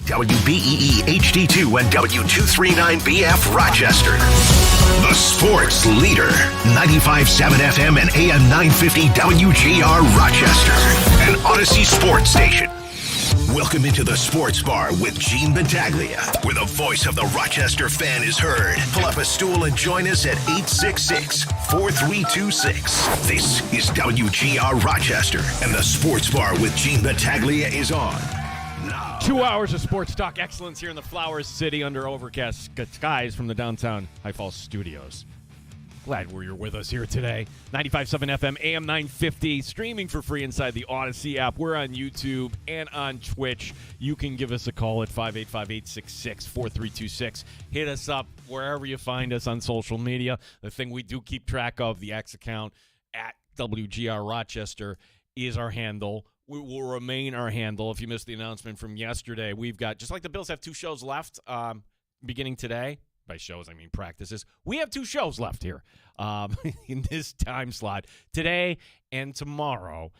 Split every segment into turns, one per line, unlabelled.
WBEE HD2 and W239BF Rochester. The sports leader. 95.7 FM and AM 950 WGR Rochester. An Odyssey sports station. Welcome into the Sports Bar with Gene Battaglia, where the voice of the Rochester fan is heard. Pull up a stool and join us at 866-4326. This is WGR Rochester, and the Sports Bar with Gene Battaglia is on. Now.
2 hours of sports talk excellence here in the Flower City under overcast skies from the downtown High Falls studios. Glad you're with us here today. 95.7 FM, AM 950, streaming for free inside the Odyssey app. We're on YouTube and on Twitch. You can give us a call at 585-866-4326. Hit us up wherever you find us on social media. The thing we do keep track of, the X account at WGR Rochester, is our handle. We will remain our handle. If you missed the announcement from yesterday, we've got, just like the Bills have 2 shows left beginning today. By shows, I mean practices. We have 2 shows left here in this time slot. Today and tomorrow.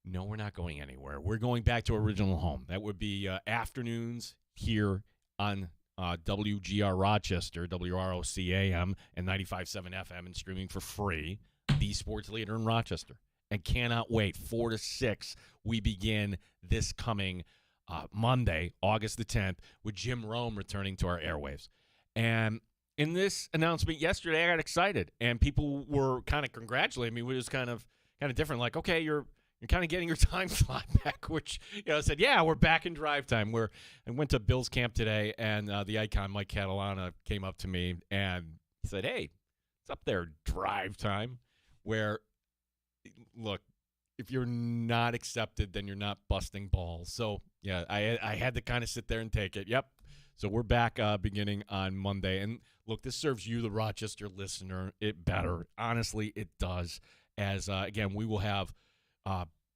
No, we're not going anywhere. We're going back to original home. That would be afternoons here on WGR Rochester, WROC-AM, and 95.7 FM, and streaming for free. The sports leader in Rochester. And cannot wait. 4 to 6, we begin this coming Monday, August the 10th, with Jim Rome returning to our airwaves. And in this announcement yesterday, I got excited, and people were kind of congratulating me, which is kind of different. Like, okay, you're kind of getting your time slot back, which, I said, yeah, we're back in drive time. I went to Bill's camp today, and the icon, Mike Catalana, came up to me, and he said, hey, it's up there, drive time, where, look, if you're not accepted, then you're not busting balls. So, yeah, I had to kind of sit there and take it. Yep. So we're back beginning on Monday. And, look, this serves you, the Rochester listener, it better. Honestly, it does. As, again, we will have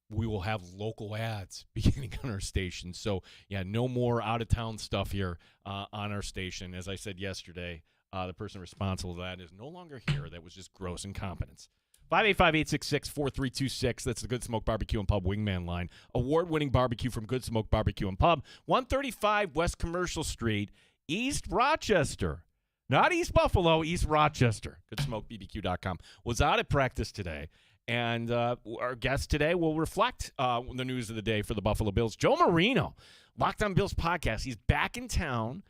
local ads beginning on our station. So, yeah, no more out-of-town stuff here on our station. As I said yesterday, the person responsible for that is no longer here. That was just gross incompetence. 585-866-4326. That's the Good Smoke Barbecue and Pub Wingman line. Award-winning barbecue from Good Smoke Barbecue and Pub. 135 West Commercial Street, East Rochester. Not East Buffalo, East Rochester. GoodSmokeBBQ.com. Was out at practice today. And our guest today will reflect the news of the day for the Buffalo Bills. Joe Marino, Locked on Bills podcast. He's back in town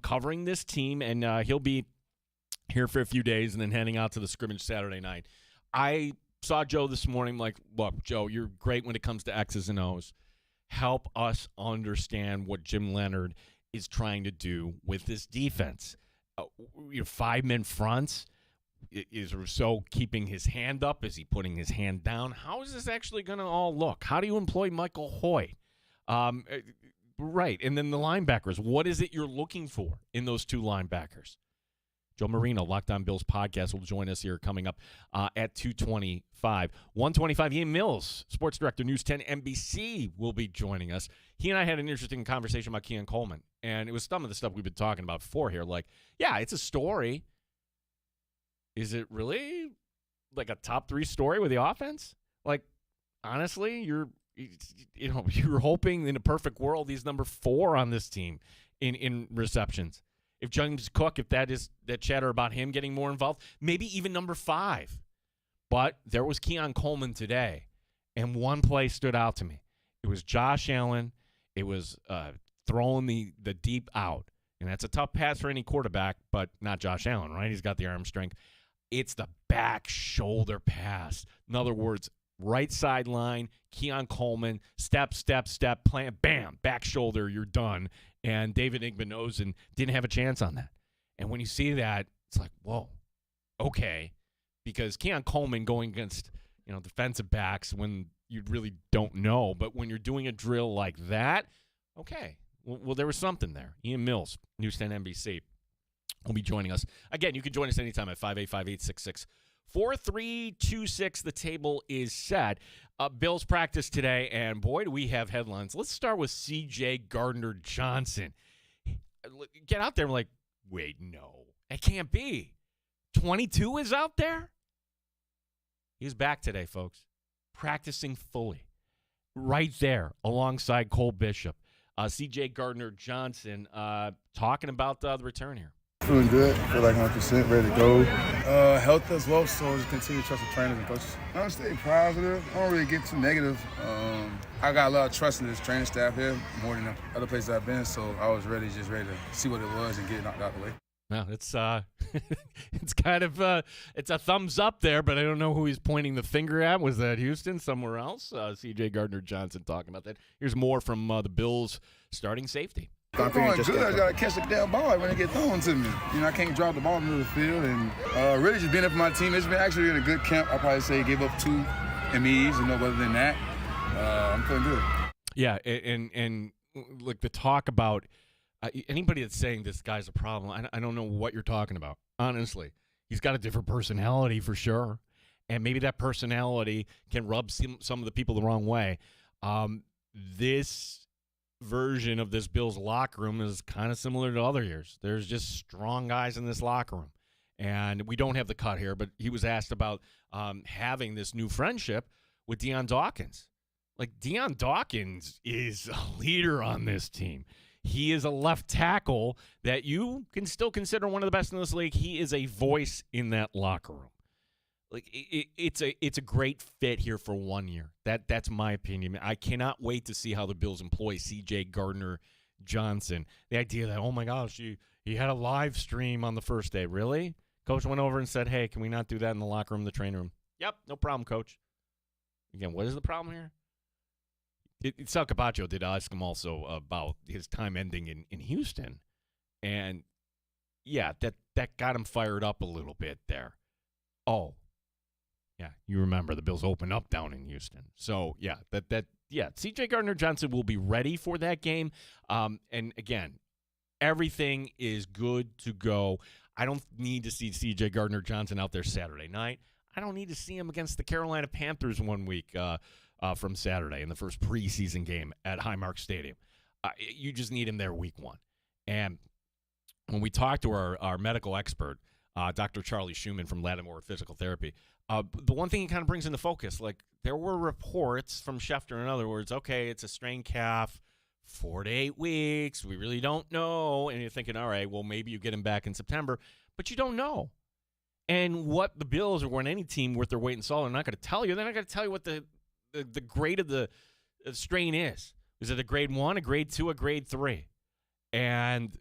covering this team, and he'll be here for a few days and then heading out to the scrimmage Saturday night. I saw Joe this morning, like, look, Joe, you're great when it comes to X's and O's. Help us understand what Jim Leonard is trying to do with this defense. 5-man fronts. Is Rousseau keeping his hand up? Is he putting his hand down? How is this actually going to all look? How do you employ Michael Hoy? Right, and then the linebackers. What is it you're looking for in those 2 linebackers? Joe Marino, Locked on Bills podcast, will join us here coming up at 2:25. 1:25, Ian Mills, sports director, News 10 NBC, will be joining us. He and I had an interesting conversation about Keon Coleman, and it was some of the stuff we've been talking about before here. Like, yeah, it's a story. Is it really like a top 3 story with the offense? Like, honestly, you're hoping in a perfect world he's number 4 on this team in receptions. If James Cook, if that chatter about him getting more involved, maybe even number 5. But there was Keon Coleman today, and one play stood out to me. It was Josh Allen. It was throwing the deep out, and that's a tough pass for any quarterback, but not Josh Allen, right? He's got the arm strength. It's the back shoulder pass. In other words, right sideline, Keon Coleman, step, plant, bam, back shoulder, you're done. And David Igbinozen didn't have a chance on that. And when you see that, it's like, whoa, okay. Because Keon Coleman going against, defensive backs when you really don't know. But when you're doing a drill like that, okay. Well, there was something there. Ian Mills, News 10 NBC, will be joining us. Again, you can join us anytime at 585-866-4326. The table is set. Bills practice today, and boy, do we have headlines. Let's start with C.J. Gardner-Johnson. Get out there and like, wait, no, it can't be. 22 is out there? He's back today, folks, practicing fully. Right there alongside Cole Bishop. C.J. Gardner-Johnson talking about the return here.
Feeling good. Feel like 100% ready to go. Health as well, so just continue to trust the trainers and coaches. I stay positive. I don't really get too negative. I got a lot of trust in this training staff here, more than other places I've been, so I was ready to see what it was and get it knocked out the way.
Well, it's it's kind of it's a thumbs up there, but I don't know who he's pointing the finger at. Was that Houston? Somewhere else? C.J. Gardner-Johnson talking about that. Here's more from the Bills' starting safety.
I'm going good. I got to catch the damn ball when it get thrown to me. I can't drop the ball into the field, and really just being there for my team. It's been actually in a good camp. I'll probably say gave up 2 MEs, other than that, I'm feeling good.
Yeah, and like the talk about anybody that's saying this guy's a problem, I don't know what you're talking about, honestly. He's got a different personality for sure, and maybe that personality can rub some of the people the wrong way. This version of this Bills locker room is kind of similar to other years. There's just strong guys in this locker room. And we don't have the cut here, but he was asked about having this new friendship with Deion Dawkins. Like, Deion Dawkins is a leader on this team. He is a left tackle that you can still consider one of the best in this league. He is a voice in that locker room. Like, it's a great fit here for 1 year. That's my opinion. I cannot wait to see how the Bills employ C.J. Gardner-Johnson. The idea that, oh my gosh, he had a live stream on the first day. Really? Coach went over and said, hey, can we not do that in the locker room, the training room? Yep, no problem, Coach. Again, what is the problem here? Sal Capaccio did ask him also about his time ending in Houston. And, yeah, that got him fired up a little bit there. Oh. Yeah, you remember the Bills open up down in Houston. So, yeah, C.J. Gardner-Johnson will be ready for that game. And, again, everything is good to go. I don't need to see C.J. Gardner-Johnson out there Saturday night. I don't need to see him against the Carolina Panthers 1 week from Saturday in the first preseason game at Highmark Stadium. You just need him there week 1. And when we talked to our medical expert, Dr. Charlie Schumann from Lattimore Physical Therapy, the one thing he kind of brings into focus, like there were reports from Schefter, in other words, okay, it's a strained calf, 4 to 8 weeks, we really don't know, and you're thinking, all right, well, maybe you get him back in September, but you don't know. And what the Bills or what any team worth their weight in salt are not going to tell you, they're not going to tell you what the grade of the strain is. Is it a grade 1, a grade 2, a grade 3? And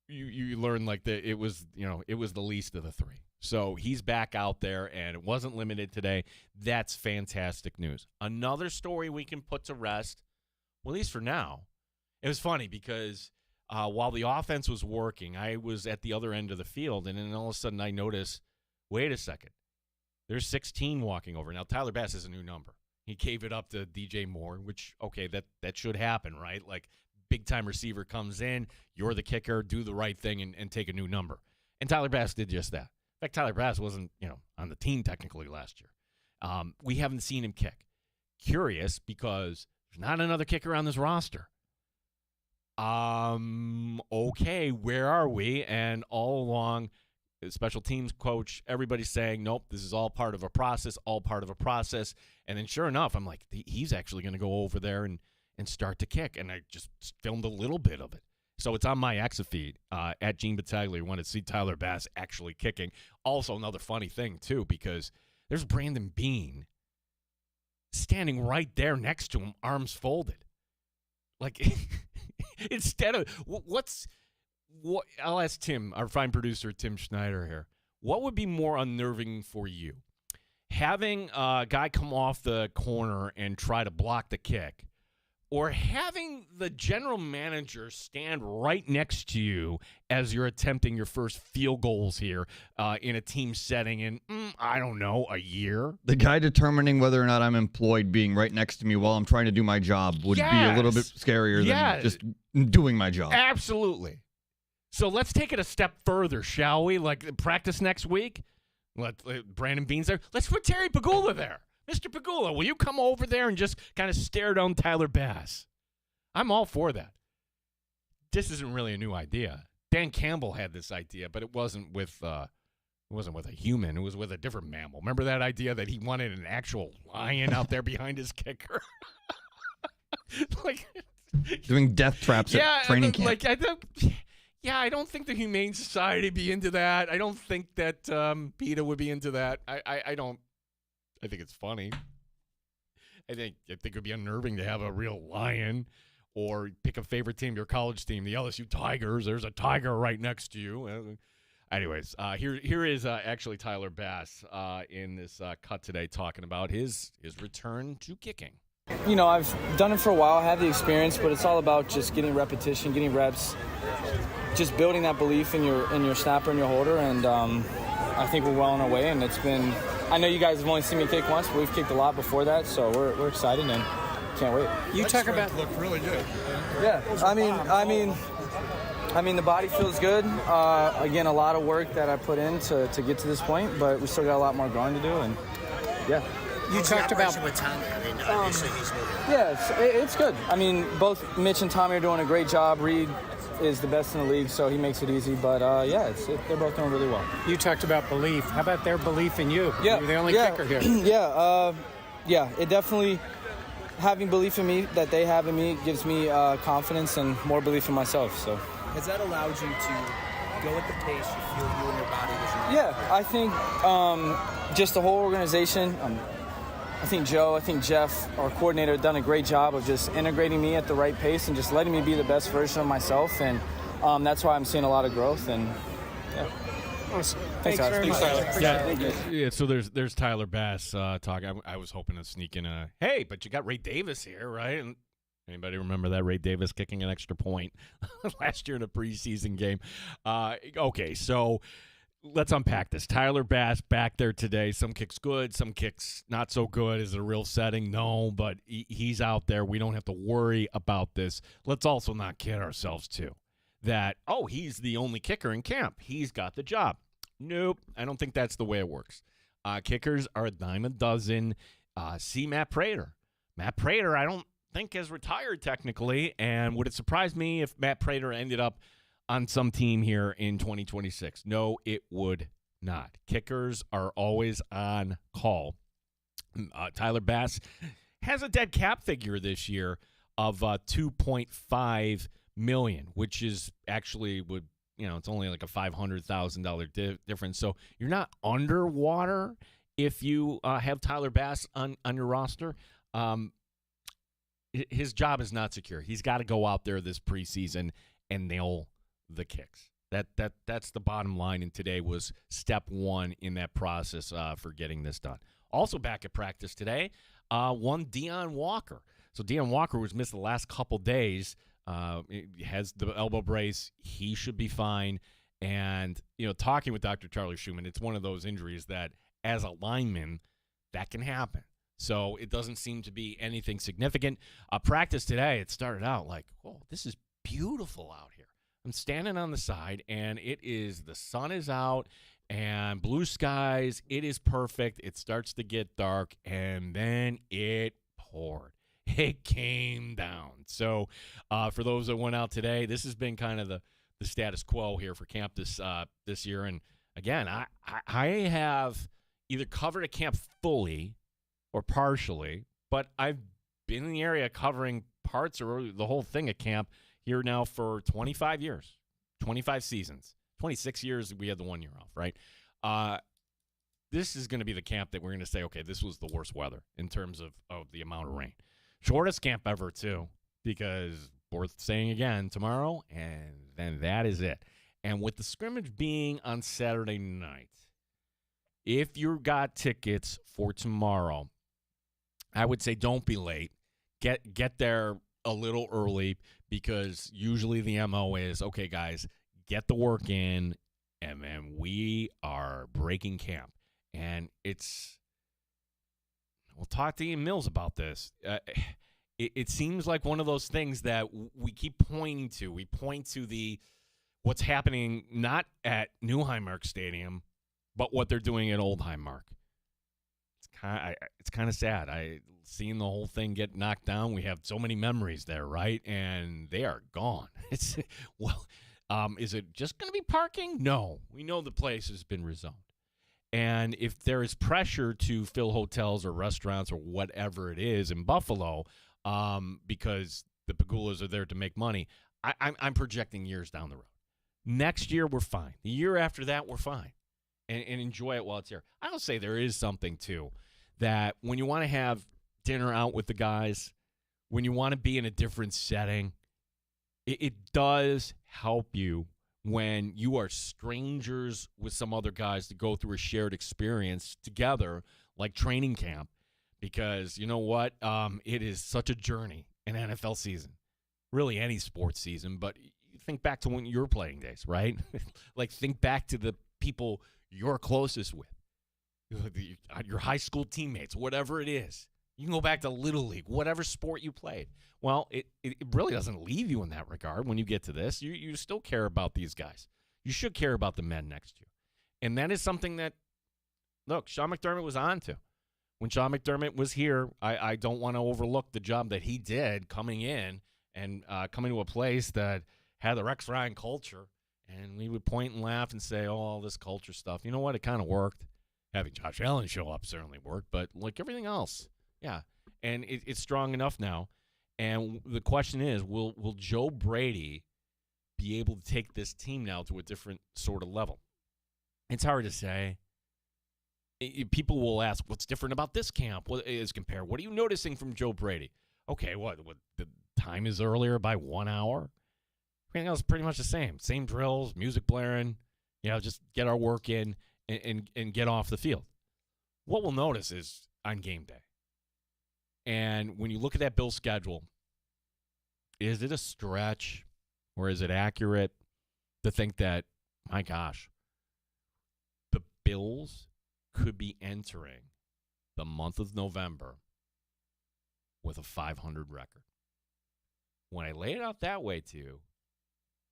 you learn like it was the least of the 3. So he's back out there, and it wasn't limited today. That's fantastic news. Another story we can put to rest, well, at least for now. It was funny because while the offense was working, I was at the other end of the field, and then all of a sudden I noticed, wait a second, there's 16 walking over. Now, Tyler Bass is a new number. He gave it up to DJ Moore, which, okay, that should happen, right? Like, big-time receiver comes in, you're the kicker, do the right thing, and take a new number. And Tyler Bass did just that. In fact, Tyler Bass wasn't, on the team technically last year. We haven't seen him kick. Curious because there's not another kicker on this roster. Okay, where are we? And all along, the special teams coach, everybody's saying, nope, this is all part of a process, And then sure enough, I'm like, he's actually going to go over there and start to kick. And I just filmed a little bit of it. So it's on my X feed at Gene Battaglia. You want to see Tyler Bass actually kicking. Also, another funny thing, too, because there's Brandon Beane standing right there next to him, arms folded. Like, instead of what? I'll ask Tim, our fine producer, Tim Schneider here. What would be more unnerving for you? Having a guy come off the corner and try to block the kick, or having the general manager stand right next to you as you're attempting your first field goals here in a team setting in, I don't know, a year?
The guy determining whether or not I'm employed being right next to me while I'm trying to do my job would be a little bit scarier than just doing my job.
Absolutely. So let's take it a step further, shall we? Like, practice next week? Let Brandon Beane's there. Let's put Terry Pagula there. Mr. Pagula, will you come over there and just kind of stare down Tyler Bass? I'm all for that. This isn't really a new idea. Dan Campbell had this idea, but it wasn't with a human. It was with a different mammal. Remember that idea that he wanted an actual lion out there behind his kicker? Like,
doing death traps at training camp.
Like I don't think the Humane Society would be into that. I don't think that PETA would be into that. I don't. I think it's funny. I think it would be unnerving to have a real lion, or pick a favorite team, your college team, the LSU Tigers. There's a tiger right next to you. Anyways, here is actually Tyler Bass in this cut today, talking about his return to kicking.
You know, I've done it for a while. I have the experience, but it's all about just getting repetition, getting reps, just building that belief in your snapper and your holder. And I think we're well on our way. And it's been, I know you guys have only seen me kick once, but we've kicked a lot before that, so we're excited and can't wait.
You talk about
looked really good.
Yeah, I mean, the body feels good. Again, a lot of work that I put in to get to this point, but we still got a lot more growing to do. And yeah.
You talked about
with Tommy. I mean, obviously he's moving.
Yeah, it's good. I mean, both Mitch and Tommy are doing a great job. Reed is the best in the league, so he makes it easy. But they're both doing really well.
You talked about belief. How about their belief in you?
Yeah,
You're the only kicker here.
Yeah, it definitely, having belief in me that they have in me gives me confidence and more belief in myself. So
Has that allowed you to go at the pace you feel you and your body was?
Yeah, I think just the whole organization. I think Joe, I think Jeff, our coordinator, have done a great job of just integrating me at the right pace and just letting me be the best version of myself. And that's why I'm seeing a lot of growth. And yeah.
Awesome.
Thanks guys.
Very much.
Yeah, so there's Tyler Bass talking. I was hoping to sneak in a, hey, but you got Ray Davis here, right? And anybody remember that? Ray Davis kicking an extra point last year in a preseason game. Okay, so let's unpack this. Tyler Bass back there today. Some kicks good, some kicks not so good. Is it a real setting? No, but he's out there. We don't have to worry about this. Let's also not kid ourselves, too, that, he's the only kicker in camp. He's got the job. Nope, I don't think that's the way it works. Kickers are a dime a dozen. See Matt Prater. Matt Prater, I don't think has retired technically, and would it surprise me if Matt Prater ended up on some team here in 2026? No, it would not. Kickers are always on call. Tyler Bass has a dead cap figure this year of $2.5 million, which is actually it's only like a $500,000 difference. So you're not underwater if you have Tyler Bass on your roster. His job is not secure. He's got to go out there this preseason and nail the kicks. That's the bottom line, and today was step one in that process for getting this done. Also back at practice today, one Deion Walker. So Deion Walker was missed the last couple days. He has the elbow brace. He should be fine. And, talking with Dr. Charlie Schumann, it's one of those injuries that as a lineman, that can happen. So it doesn't seem to be anything significant. Practice today, it started out like, this is beautiful out here. I'm standing on the side, and the sun is out, and blue skies. It is perfect. It starts to get dark, and then it poured. It came down. So for those that went out today, this has been kind of the status quo here for camp this year. And, again, I have either covered a camp fully or partially, but I've been in the area covering parts or the whole thing at camp here now for 25 years, 25 seasons, 26 years. We had the 1 year off, right? This is going to be the camp that we're going to say, okay, this was the worst weather in terms of the amount of rain. Shortest camp ever, too, because worth saying again, tomorrow, and then that is it. And with the scrimmage being on Saturday night, if you got tickets for tomorrow, I would say don't be late. Get there a little early, because usually the MO is, okay, guys, get the work in, and then we are breaking camp. And we'll talk to Ian Mills about this. It seems like one of those things that we keep pointing to. We point to what's happening not at New Highmark Stadium, but what they're doing at Old Highmark. It's kind of sad. Seeing the whole thing get knocked down. We have so many memories there, right? And they are gone. Is it just going to be parking? No, we know the place has been rezoned. And if there is pressure to fill hotels or restaurants or whatever it is in Buffalo, because the Pagulas are there to make money. I'm projecting years down the road. Next year, we're fine. The year after that, we're fine. And enjoy it while it's here. I'll say there is something, too, that when you want to have dinner out with the guys, when you want to be in a different setting, it does help you when you are strangers with some other guys to go through a shared experience together, like training camp, because you know what? It is such a journey in NFL season, really any sports season, but think back to when your playing days, right? Like think back to the people you're closest with, your high school teammates, whatever it is. You can go back to Little League, whatever sport you played. Well, it really doesn't leave you in that regard when you get to this. You still care about these guys. You should care about the men next to you. And that is something that, look, Sean McDermott was on to. When Sean McDermott was here, I don't want to overlook the job that he did coming in and coming to a place that had the Rex Ryan culture. And we would point and laugh and say, oh, all this culture stuff. You know what? It kind of worked. Having Josh Allen show up certainly worked, but like everything else, yeah. And it's strong enough now. And the question is, will Joe Brady be able to take this team now to a different sort of level? It's hard to say. People will ask, what's different about this camp? What is compared? What are you noticing from Joe Brady? Okay, what the time is earlier by 1 hour? Everything else is pretty much the same. Same drills, music blaring, just get our work in and get off the field. What we'll notice is on game day. And when you look at that Bills schedule, is it a stretch or is it accurate to think that, my gosh, the Bills could be entering the month of November with a 500 record? When I lay it out that way to you,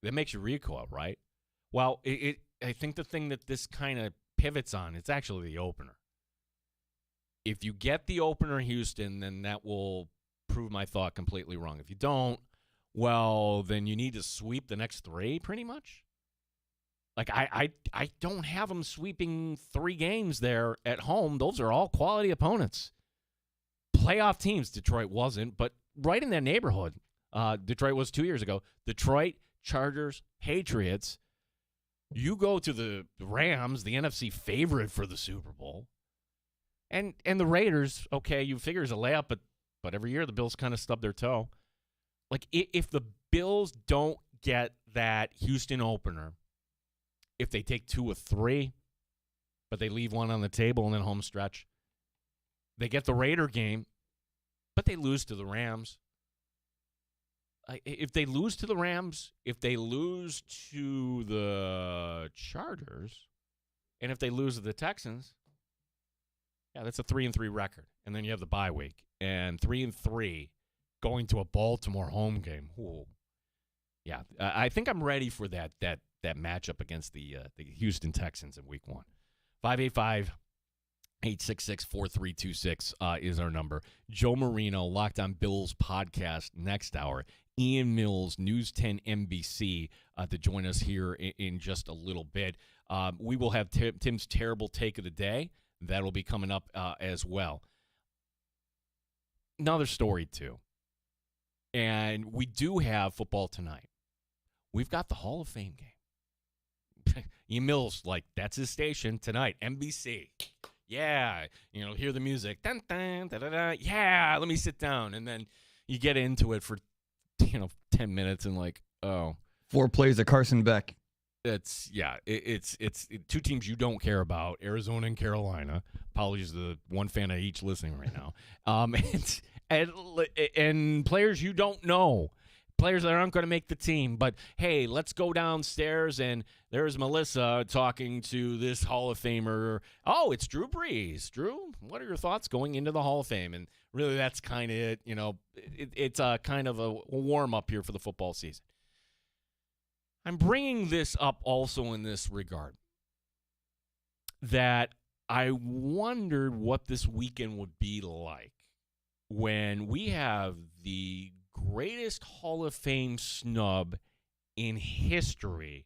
that makes you recoil, right? Well, I think the thing that this kind of pivots on, it's actually the opener. If you get the opener, Houston, then that will prove my thought completely wrong. If you don't, well, then you need to sweep the next three, pretty much. Like, I don't have them sweeping 3 games there at home. Those are all quality opponents. Playoff teams, Detroit wasn't, but right in that neighborhood. Detroit was 2 years ago. Detroit, Chargers, Patriots. You go to the Rams, the NFC favorite for the Super Bowl. And the Raiders, okay, you figure it's a layup, but every year the Bills kind of stub their toe. Like, if the Bills don't get that Houston opener, if they take 2 of 3, but they leave 1 on the table and then home stretch, they get the Raider game, but they lose to the Rams. If they lose to the Rams, if they lose to the Chargers, and if they lose to the Texans, yeah, that's a 3-3 record. And then you have the bye week. And 3-3 going to a Baltimore home game. Ooh. Yeah, I think I'm ready for that matchup against the Houston Texans in week 1. 585-866-4326 is our number. Joe Marino, Locked On Bills podcast next hour. Ian Mills, News 10 NBC, to join us here in just a little bit. We will have Tim's terrible take of the day. That'll be coming up as well. Another story, too. And we do have football tonight. We've got the Hall of Fame game. Ian Mills, that's his station tonight, NBC. Yeah, hear the music. Dun, dun, da, da, da. Yeah, let me sit down. And then you get into it for 10 minutes and
4 plays of Carson Beck.
It's 2 teams you don't care about, Arizona and Carolina. Apologies to the one fan of each listening right now. And players you don't know, players that aren't going to make the team. But, hey, let's go downstairs, and there's Melissa talking to this Hall of Famer. Oh, it's Drew Brees. Drew, what are your thoughts going into the Hall of Fame? And really that's kind of it. It's a kind of a warm-up here for the football season. I'm bringing this up also in this regard, that I wondered what this weekend would be like when we have the greatest Hall of Fame snub in history,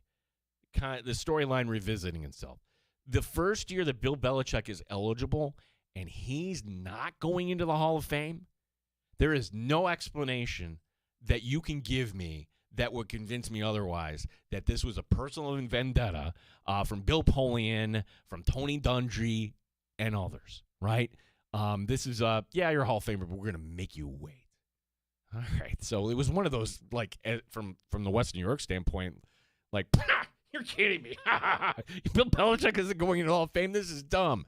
the storyline revisiting itself. The first year that Bill Belichick is eligible and he's not going into the Hall of Fame, there is no explanation that you can give me that would convince me otherwise, that this was a personal vendetta from Bill Polian, from Tony Dungy, and others, right? This is, you're a Hall of Famer, but we're going to make you wait. All right, so it was one of those, like, from the Western New York standpoint, like, you're kidding me. Bill Belichick isn't going into the Hall of Fame. This is dumb.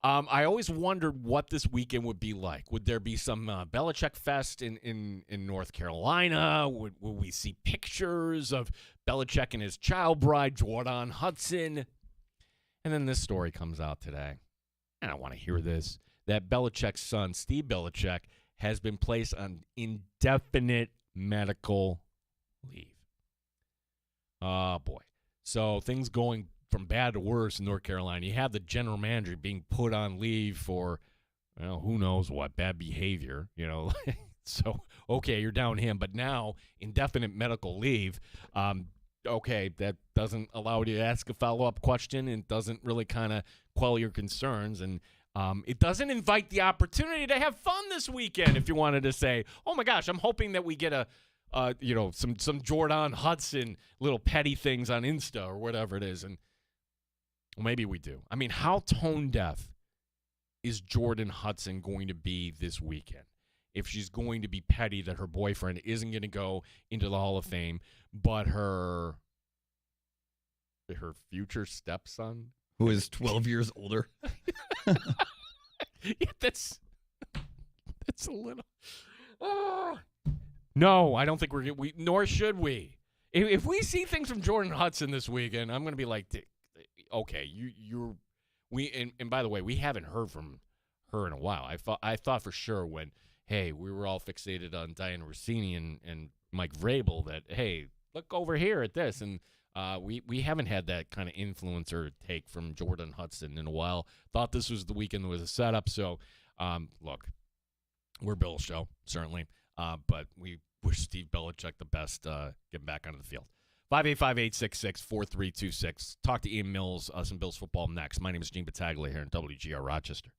I always wondered what this weekend would be like. Would there be some Belichick Fest in North Carolina? Would we see pictures of Belichick and his child bride, Jordan Hudson? And then this story comes out today. And I want to hear this. That Belichick's son, Steve Belichick, has been placed on indefinite medical leave. Oh, boy. So things going from bad to worse in North Carolina. You have the general manager being put on leave for, well, who knows what, bad behavior, So, okay, you're down him. But now, indefinite medical leave, okay, that doesn't allow you to ask a follow-up question and doesn't really kind of quell your concerns. And it doesn't invite the opportunity to have fun this weekend if you wanted to say, oh, my gosh, I'm hoping that we get some Jordan Hudson little petty things on Insta or whatever it is. And maybe we do. I mean, how tone deaf is Jordan Hudson going to be this weekend if she's going to be petty that her boyfriend isn't going to go into the Hall of Fame, but her future stepson,
who is 12 years older?
Yeah, that's a little. No, I don't think we nor should we. If we see things from Jordan Hudson this weekend, I'm going to be like, okay, and by the way, we haven't heard from her in a while. I thought for sure when, hey, we were all fixated on Diana Rossini and Mike Vrabel that, hey, look over here at this, and we haven't had that kind of influencer take from Jordan Hudson in a while. Thought this was the weekend that was a setup. So, look, we're Bill's show certainly, but we wish Steve Belichick the best getting back onto the field. 585-866-4326. Talk to Ian Mills, some Bills football next. My name is Gene Battaglia here in WGR Rochester.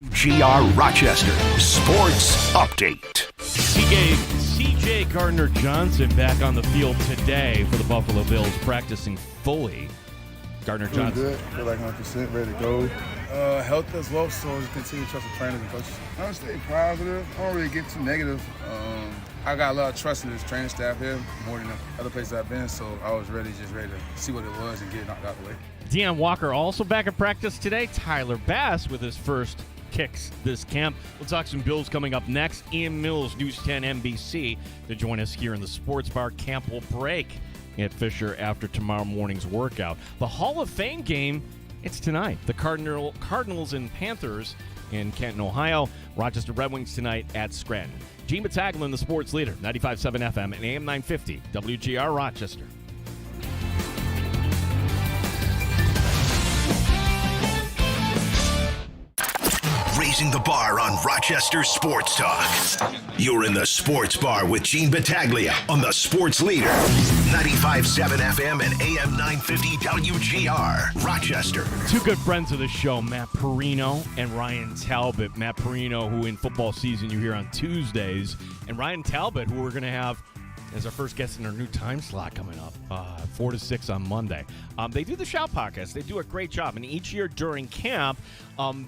GR Rochester Sports Update.
C.J. Gardner-Johnson back on the field today for the Buffalo Bills, practicing fully. Gardner-Johnson.
Good. Feel like 100% ready to go. Health as well, so just continue to trust the trainers and coaches. I stay positive. I don't really get too negative. I got a lot of trust in this training staff here, more than the other places I've been, so I was ready to see what it was and get it knocked out of the way.
Deion Walker also back at practice today. Tyler Bass with his first kicks this camp. We'll talk some Bills coming up next. Ian Mills, News 10 NBC, to join us here in the Sports Bar. Camp will break at Fisher after tomorrow morning's workout. The Hall of Fame game, it's tonight. The Cardinals and Panthers in Canton, Ohio. Rochester Red Wings tonight at Scranton. Gene Battaglin, the sports leader, 95.7 FM and AM 950, WGR Rochester.
Raising the bar on Rochester Sports Talk. You're in the Sports Bar with Gene Battaglia on the Sports Leader. 95.7 FM and AM 950 WGR, Rochester.
Two good friends of the show, Matt Perino and Ryan Talbot. Matt Perino, who in football season you hear on Tuesdays, and Ryan Talbot, who we're going to have as our first guest in our new time slot coming up, 4 to 6 on Monday. They do the Shout podcast. They do a great job. And each year during camp,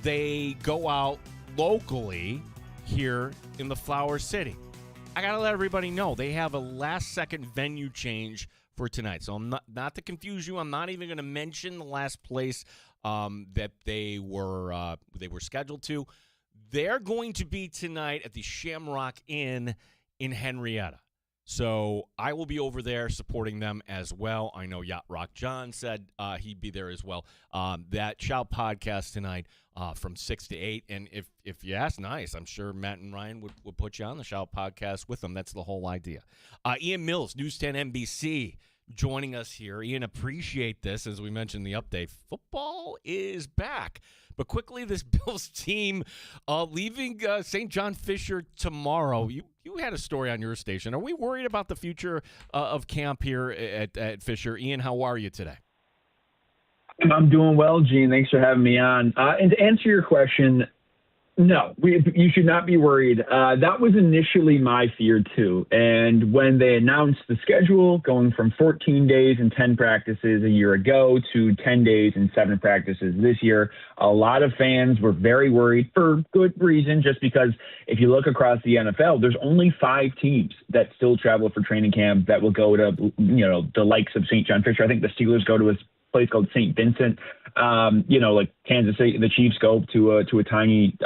they go out locally here in the Flower City. I got to let everybody know they have a last-second venue change for tonight. So I'm not to confuse you, I'm not even going to mention the last place that they were scheduled to. They're going to be tonight at the Shamrock Inn in Henrietta. So I will be over there supporting them as well. I know Yacht Rock John said he'd be there as well. That Shout podcast tonight from 6 to 8. And if you ask nice, I'm sure Matt and Ryan would put you on the Shout podcast with them. That's the whole idea. Ian Mills, News 10 NBC, joining us here. Ian, appreciate this. As we mentioned in the update, football is back. But quickly, this Bills team leaving St. John Fisher tomorrow. You had a story on your station. Are we worried about the future of camp here at Fisher? Ian, how are you today?
I'm doing well, Gene. Thanks for having me on. And to answer your question, no, you should not be worried. That was initially my fear, too. And when they announced the schedule, going from 14 days and 10 practices a year ago to 10 days and 7 practices this year, a lot of fans were very worried for good reason, just because if you look across the NFL, there's only 5 teams that still travel for training camp that will go to, the likes of St. John Fisher. I think the Steelers go to a place called St. Vincent. Like Kansas City, the Chiefs go to a tiny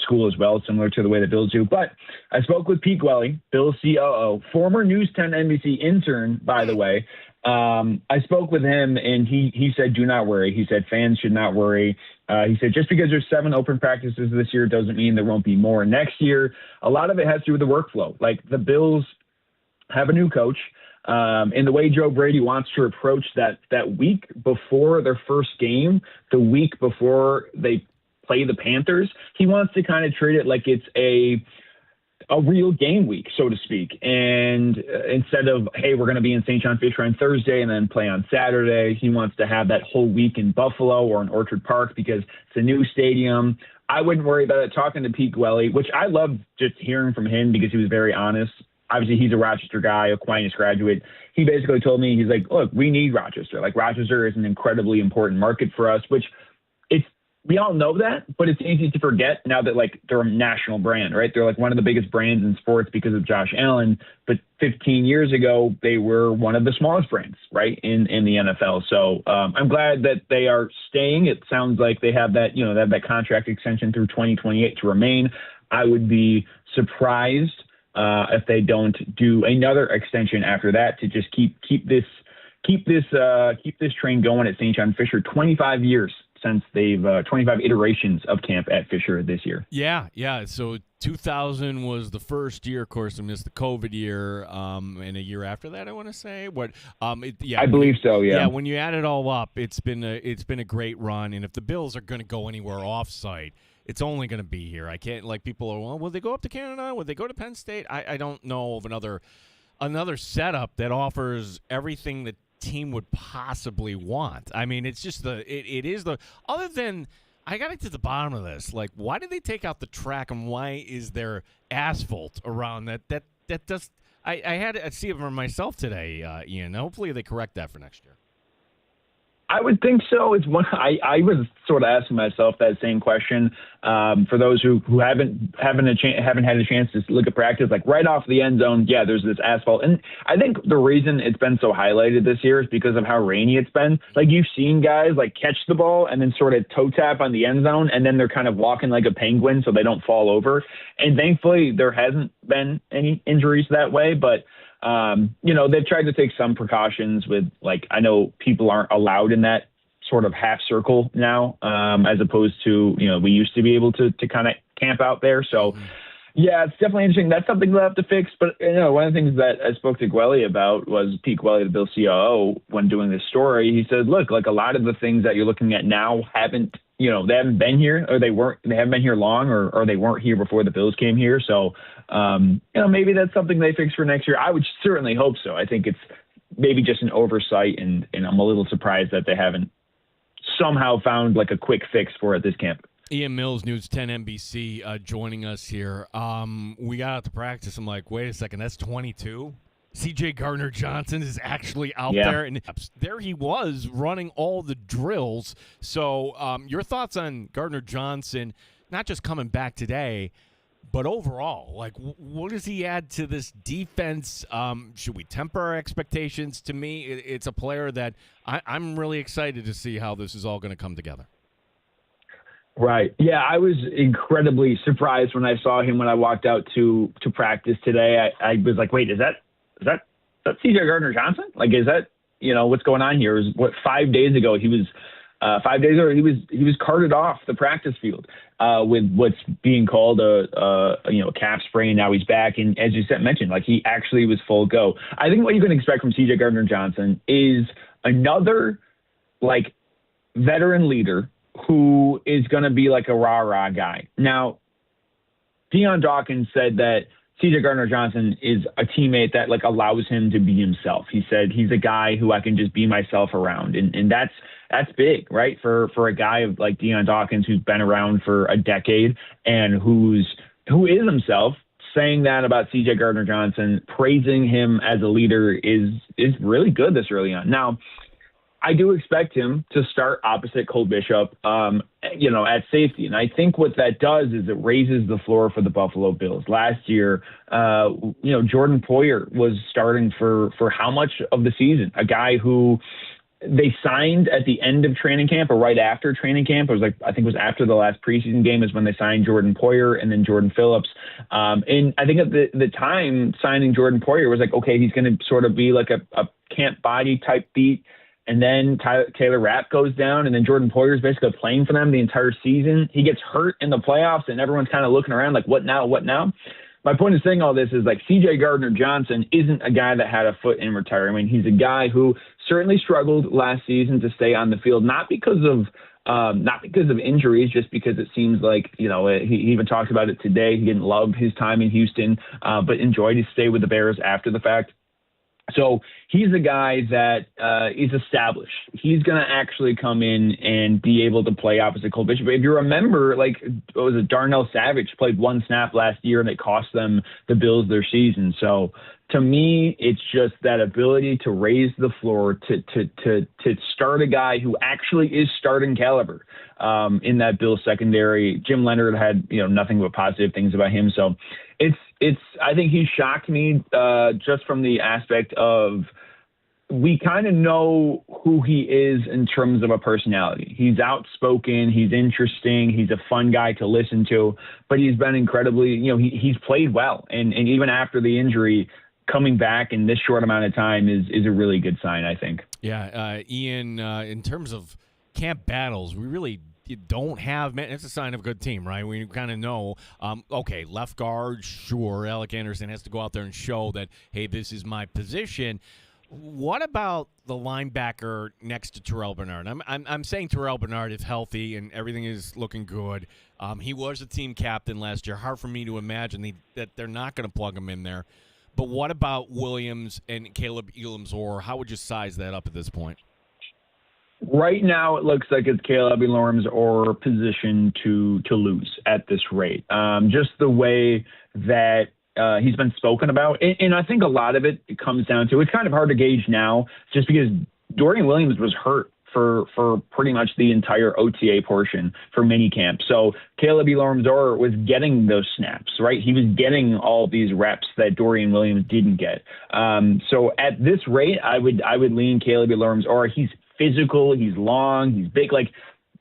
school as well, similar to the way the Bills do. But I spoke with Pete Gwelly, Bills COO, former News 10 NBC intern, by the way. I spoke with him, and he said, do not worry. He said fans should not worry. He said just because there's 7 open practices this year doesn't mean there won't be more next year. A lot of it has to do with the workflow. Like the Bills have a new coach. And the way Joe Brady wants to approach that week before their first game, the week before they play the Panthers, he wants to kind of treat it like it's a real game week, so to speak. And instead of, hey, we're going to be in St. John Fisher on Thursday and then play on Saturday, he wants to have that whole week in Buffalo or in Orchard Park because it's a new stadium. I wouldn't worry about it. Talking to Pete Gwelly, which I love just hearing from him because he was very honest. Obviously, he's a Rochester guy, Aquinas graduate. He basically told me, he's like, look, we need Rochester. Like, Rochester is an incredibly important market for us, which we all know that, but it's easy to forget now that, like, they're a national brand, right? They're, like, one of the biggest brands in sports because of Josh Allen. But 15 years ago, they were one of the smallest brands, right, in the NFL. So I'm glad that they are staying. It sounds like they have that, they have that contract extension through 2028 to remain. I would be surprised if they don't do another extension after that to just keep this train going at St. John Fisher. 25 years since they've 25 iterations of camp at Fisher this year.
Yeah. So 2000 was the first year. Of course, I missed the COVID year, and a year after that, I want to say. I
believe so. Yeah.
Yeah. When you add it all up, it's been a great run. And if the Bills are going to go anywhere off-site, it's only going to be here. I can't, like, people are, well, will they go up to Canada? Will they go to Penn State? I don't know of another setup that offers everything the team would possibly want. I mean, it's just it is the, other than I got to get to the bottom of this. Like, why did they take out the track, and why is there asphalt around that? That does. I had to see it for myself today, Ian. Hopefully, they correct that for next year.
I would think so. It's one I was sort of asking myself that same question. For those who haven't had a chance to look at practice, like right off the end zone, yeah, there's this asphalt, and I think the reason it's been so highlighted this year is because of how rainy it's been. Like you've seen guys like catch the ball and then sort of toe tap on the end zone, and then they're kind of walking like a penguin so they don't fall over. And thankfully, there hasn't been any injuries that way, but. They've tried to take some precautions with, like, I know people aren't allowed in that sort of half circle now, as opposed to, we used to be able to kind of camp out there. So, yeah, it's definitely interesting. That's something we'll have to fix. But, one of the things that I spoke to Gwelly about was Pete Gwelly, the Bill COO, when doing this story. He said, look, like a lot of the things that you're looking at now haven't, they haven't been here, or they haven't been here long, or they weren't here before the Bills came here. So, maybe that's something they fix for next year. I would certainly hope so. I think it's maybe just an oversight, and I'm a little surprised that they haven't somehow found like a quick fix for it this camp.
Ian Mills, News 10 NBC, joining us here. We got out to practice. I'm like, wait a second, that's 22? C.J. Gardner-Johnson is actually out there, and there he was running all the drills. So your thoughts on Gardner-Johnson, not just coming back today, but overall, like, what does he add to this defense? Should we temper our expectations? To me, it's a player that I'm really excited to see how this is all going to come together.
Right. Yeah, I was incredibly surprised when I saw him when I walked out to practice today. I was like, wait, is that C.J. Gardner-Johnson? Like, is that, what's going on here? It was 5 days ago he was he was carted off the practice field with what's being called a calf sprain. Now he's back, and as you mentioned, like he actually was full go. I think what you can expect from C.J. Gardner-Johnson is another like veteran leader who is going to be like a rah-rah guy. Now, Deion Dawkins said that C.J. Gardner-Johnson is a teammate that like allows him to be himself. He said he's a guy who I can just be myself around, and that's big, right? For a guy like Deion Dawkins who's been around for a decade and who is himself. Saying that about C.J. Gardner-Johnson, praising him as a leader is really good this early on. Now, I do expect him to start opposite Cole Bishop, at safety. And I think what that does is it raises the floor for the Buffalo Bills. Last year, Jordan Poyer was starting for how much of the season? A guy who they signed at the end of training camp or right after training camp. It was I think it was after the last preseason game is when they signed Jordan Poyer and then Jordan Phillips. And I think at the time signing Jordan Poyer was like, okay, he's going to sort of be like a camp body type beat. And then Taylor Rapp goes down, and then Jordan Poyer is basically playing for them the entire season. He gets hurt in the playoffs, and everyone's kind of looking around like, what now, what now? My point of saying all this is like C.J. Gardner-Johnson isn't a guy that had a foot in retirement. I mean, he's a guy who certainly struggled last season to stay on the field, not because of injuries, just because it seems like, he even talked about it today. He didn't love his time in Houston, but enjoyed his stay with the Bears after the fact. So he's a guy that is established. He's going to actually come in and be able to play opposite Cole Bishop. If you remember, Darnell Savage played one snap last year, and it cost them the Bills their season. So to me, it's just that ability to raise the floor, to start a guy who actually is starting caliber in that Bills secondary. Jim Leonard had nothing but positive things about him. So I think he shocked me just from the aspect of we kind of know who he is in terms of a personality. He's outspoken. He's interesting. He's a fun guy to listen to, but he's been incredibly, he's played well. And even after the injury, coming back in this short amount of time is a really good sign, I think.
Yeah. Ian, in terms of camp battles, we really don't have, man, it's a sign of a good team, right? We kind of know, okay, left guard, sure, Alec Anderson has to go out there and show that, hey, this is my position. What about the linebacker next to Terrell Bernard? I'm saying Terrell Bernard is healthy and everything is looking good. He was a team captain last year. Hard for me to imagine that they're not going to plug him in there. But what about Williams and Caleb Elam's, or how would you size that up at this point?
Right now, it looks like it's Caleb Lorms or position to lose at this rate. Just the way that he's been spoken about. And I think a lot of it comes down to, it's kind of hard to gauge now just because Dorian Williams was hurt for pretty much the entire OTA portion for minicamp. So Caleb Lorms was getting those snaps, right? He was getting all these reps that Dorian Williams didn't get. So at this rate, I would lean Caleb Lorms, or he's physical, he's long, he's big. Like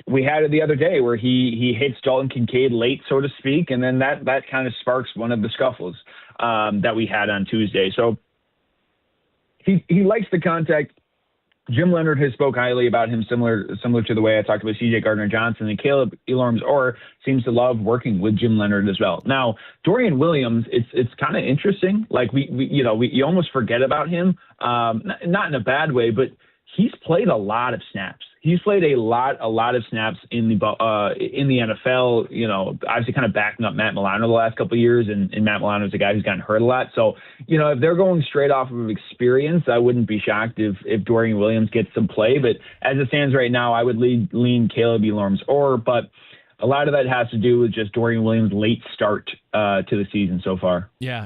we had it the other day where he hits Dalton Kincaid late, so to speak, and then that kind of sparks one of the scuffles that we had on Tuesday. So he likes the contact. Jim Leonard has spoke highly about him, similar to the way I talked about C.J. Gardner-Johnson, and Caleb Lorms seems to love working with Jim Leonard as well. Now, Dorian Williams, it's kind of interesting. Like you almost forget about him, not in a bad way, but he's played a lot of snaps. He's played a lot of snaps in the NFL. You know, obviously kind of backing up Matt Milano the last couple of years, and Matt Milano is a guy who's gotten hurt a lot. So, you know, if they're going straight off of experience, I wouldn't be shocked if Dorian Williams gets some play. But as it stands right now, I would lean Caleb Lorms but a lot of that has to do with just Dorian Williams' late start to the season so far.
Yeah,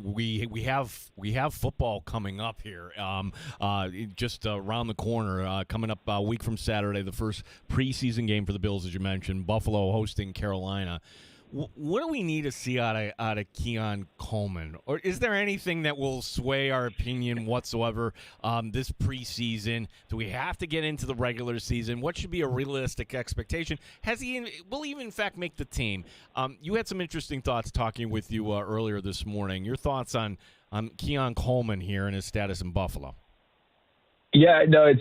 we have football coming up here, just around the corner. Coming up a week from Saturday, the first preseason game for the Bills, as you mentioned. Buffalo hosting Carolina. What do we need to see out of Keon Coleman? Or is there anything that will sway our opinion whatsoever this preseason? Do we have to get into the regular season? What should be a realistic expectation? Will he in fact make the team? You had some interesting thoughts talking with you earlier this morning. Your thoughts on Keon Coleman here and his status in Buffalo?
Yeah, no,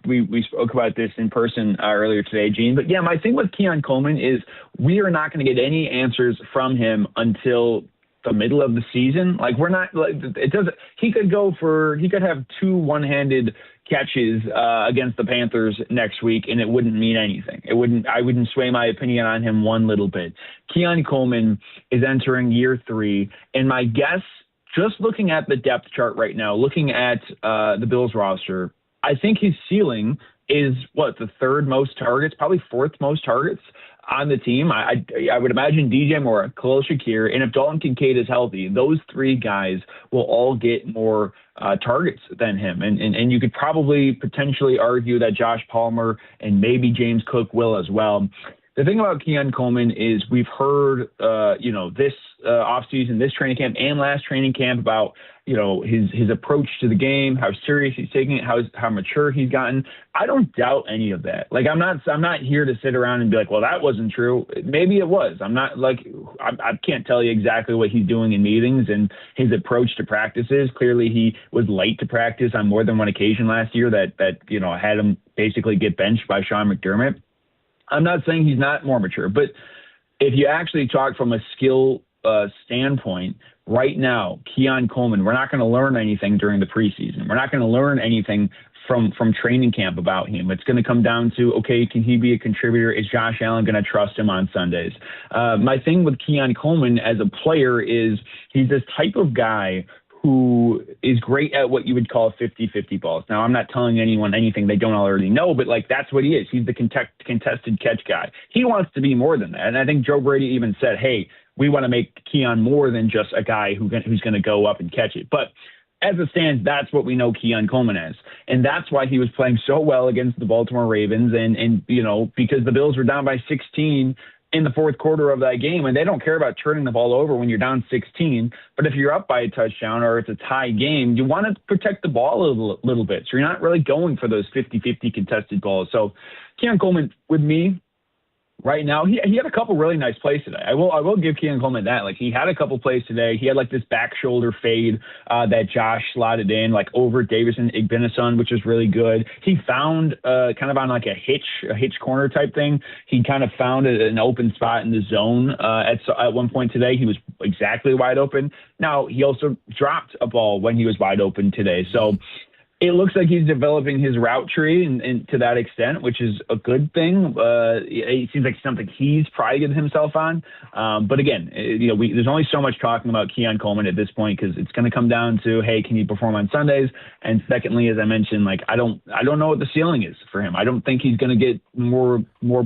we spoke about this in person earlier today, Gene. But yeah, my thing with Keon Coleman is we are not going to get any answers from him until the middle of the season. Like he could have 2 one-handed catches against the Panthers next week, and it wouldn't mean anything. I wouldn't sway my opinion on him one little bit. Keon Coleman is entering year 3, and my guess, just looking at the depth chart right now, looking at the Bills roster, I think his ceiling is the 3rd most targets, probably 4th most targets on the team. I would imagine DJ Moore, Khalil Shakir, and if Dalton Kincaid is healthy, those 3 guys will all get more targets than him. And you could probably potentially argue that Josh Palmer and maybe James Cook will as well. The thing about Keon Coleman is we've heard, this offseason, this training camp and last training camp about, his approach to the game, how serious he's taking it, how mature he's gotten. I don't doubt any of that. Like, I'm not here to sit around and be like, well, that wasn't true. Maybe it was. I'm not like, I can't tell you exactly what he's doing in meetings and his approach to practices. Clearly he was late to practice on more than one occasion last year that had him basically get benched by Sean McDermott. I'm not saying he's not more mature, but if you actually talk from a skill standpoint, right now, Keon Coleman, we're not going to learn anything during the preseason. We're not going to learn anything from training camp about him. It's going to come down to, okay, can he be a contributor? Is Josh Allen going to trust him on Sundays? My thing with Keon Coleman as a player is he's this type of guy who is great at what you would call 50-50 balls. Now, I'm not telling anyone anything they don't already know, but that's what he is. He's the contested catch guy. He wants to be more than that. And I think Joe Brady even said, hey, we want to make Keon more than just a guy who's going to go up and catch it. But as it stands, that's what we know Keon Coleman as. And that's why he was playing so well against the Baltimore Ravens. And because the Bills were down by 16 in the 4th quarter of that game, and they don't care about turning the ball over when you're down 16. But if you're up by a touchdown or it's a tie game, you want to protect the ball a little bit. So you're not really going for those 50-50 contested balls. So Keon Coleman, with me, right now, he had a couple really nice plays today. I will give Keon Coleman that. Like, he had a couple plays today. He had this back shoulder fade that Josh slotted in over Davison Igbinosun, which is really good. He found kind of on a hitch corner type thing. He kind of found an open spot in the zone at one point today. He was exactly wide open. Now, he also dropped a ball when he was wide open today. So it looks like he's developing his route tree and to that extent, which is a good thing. It seems like something he's prided himself on. But again, there's only so much talking about Keon Coleman at this point because it's going to come down to, hey, can he perform on Sundays? And secondly, as I mentioned, like I don't know what the ceiling is for him. I don't think he's going to get more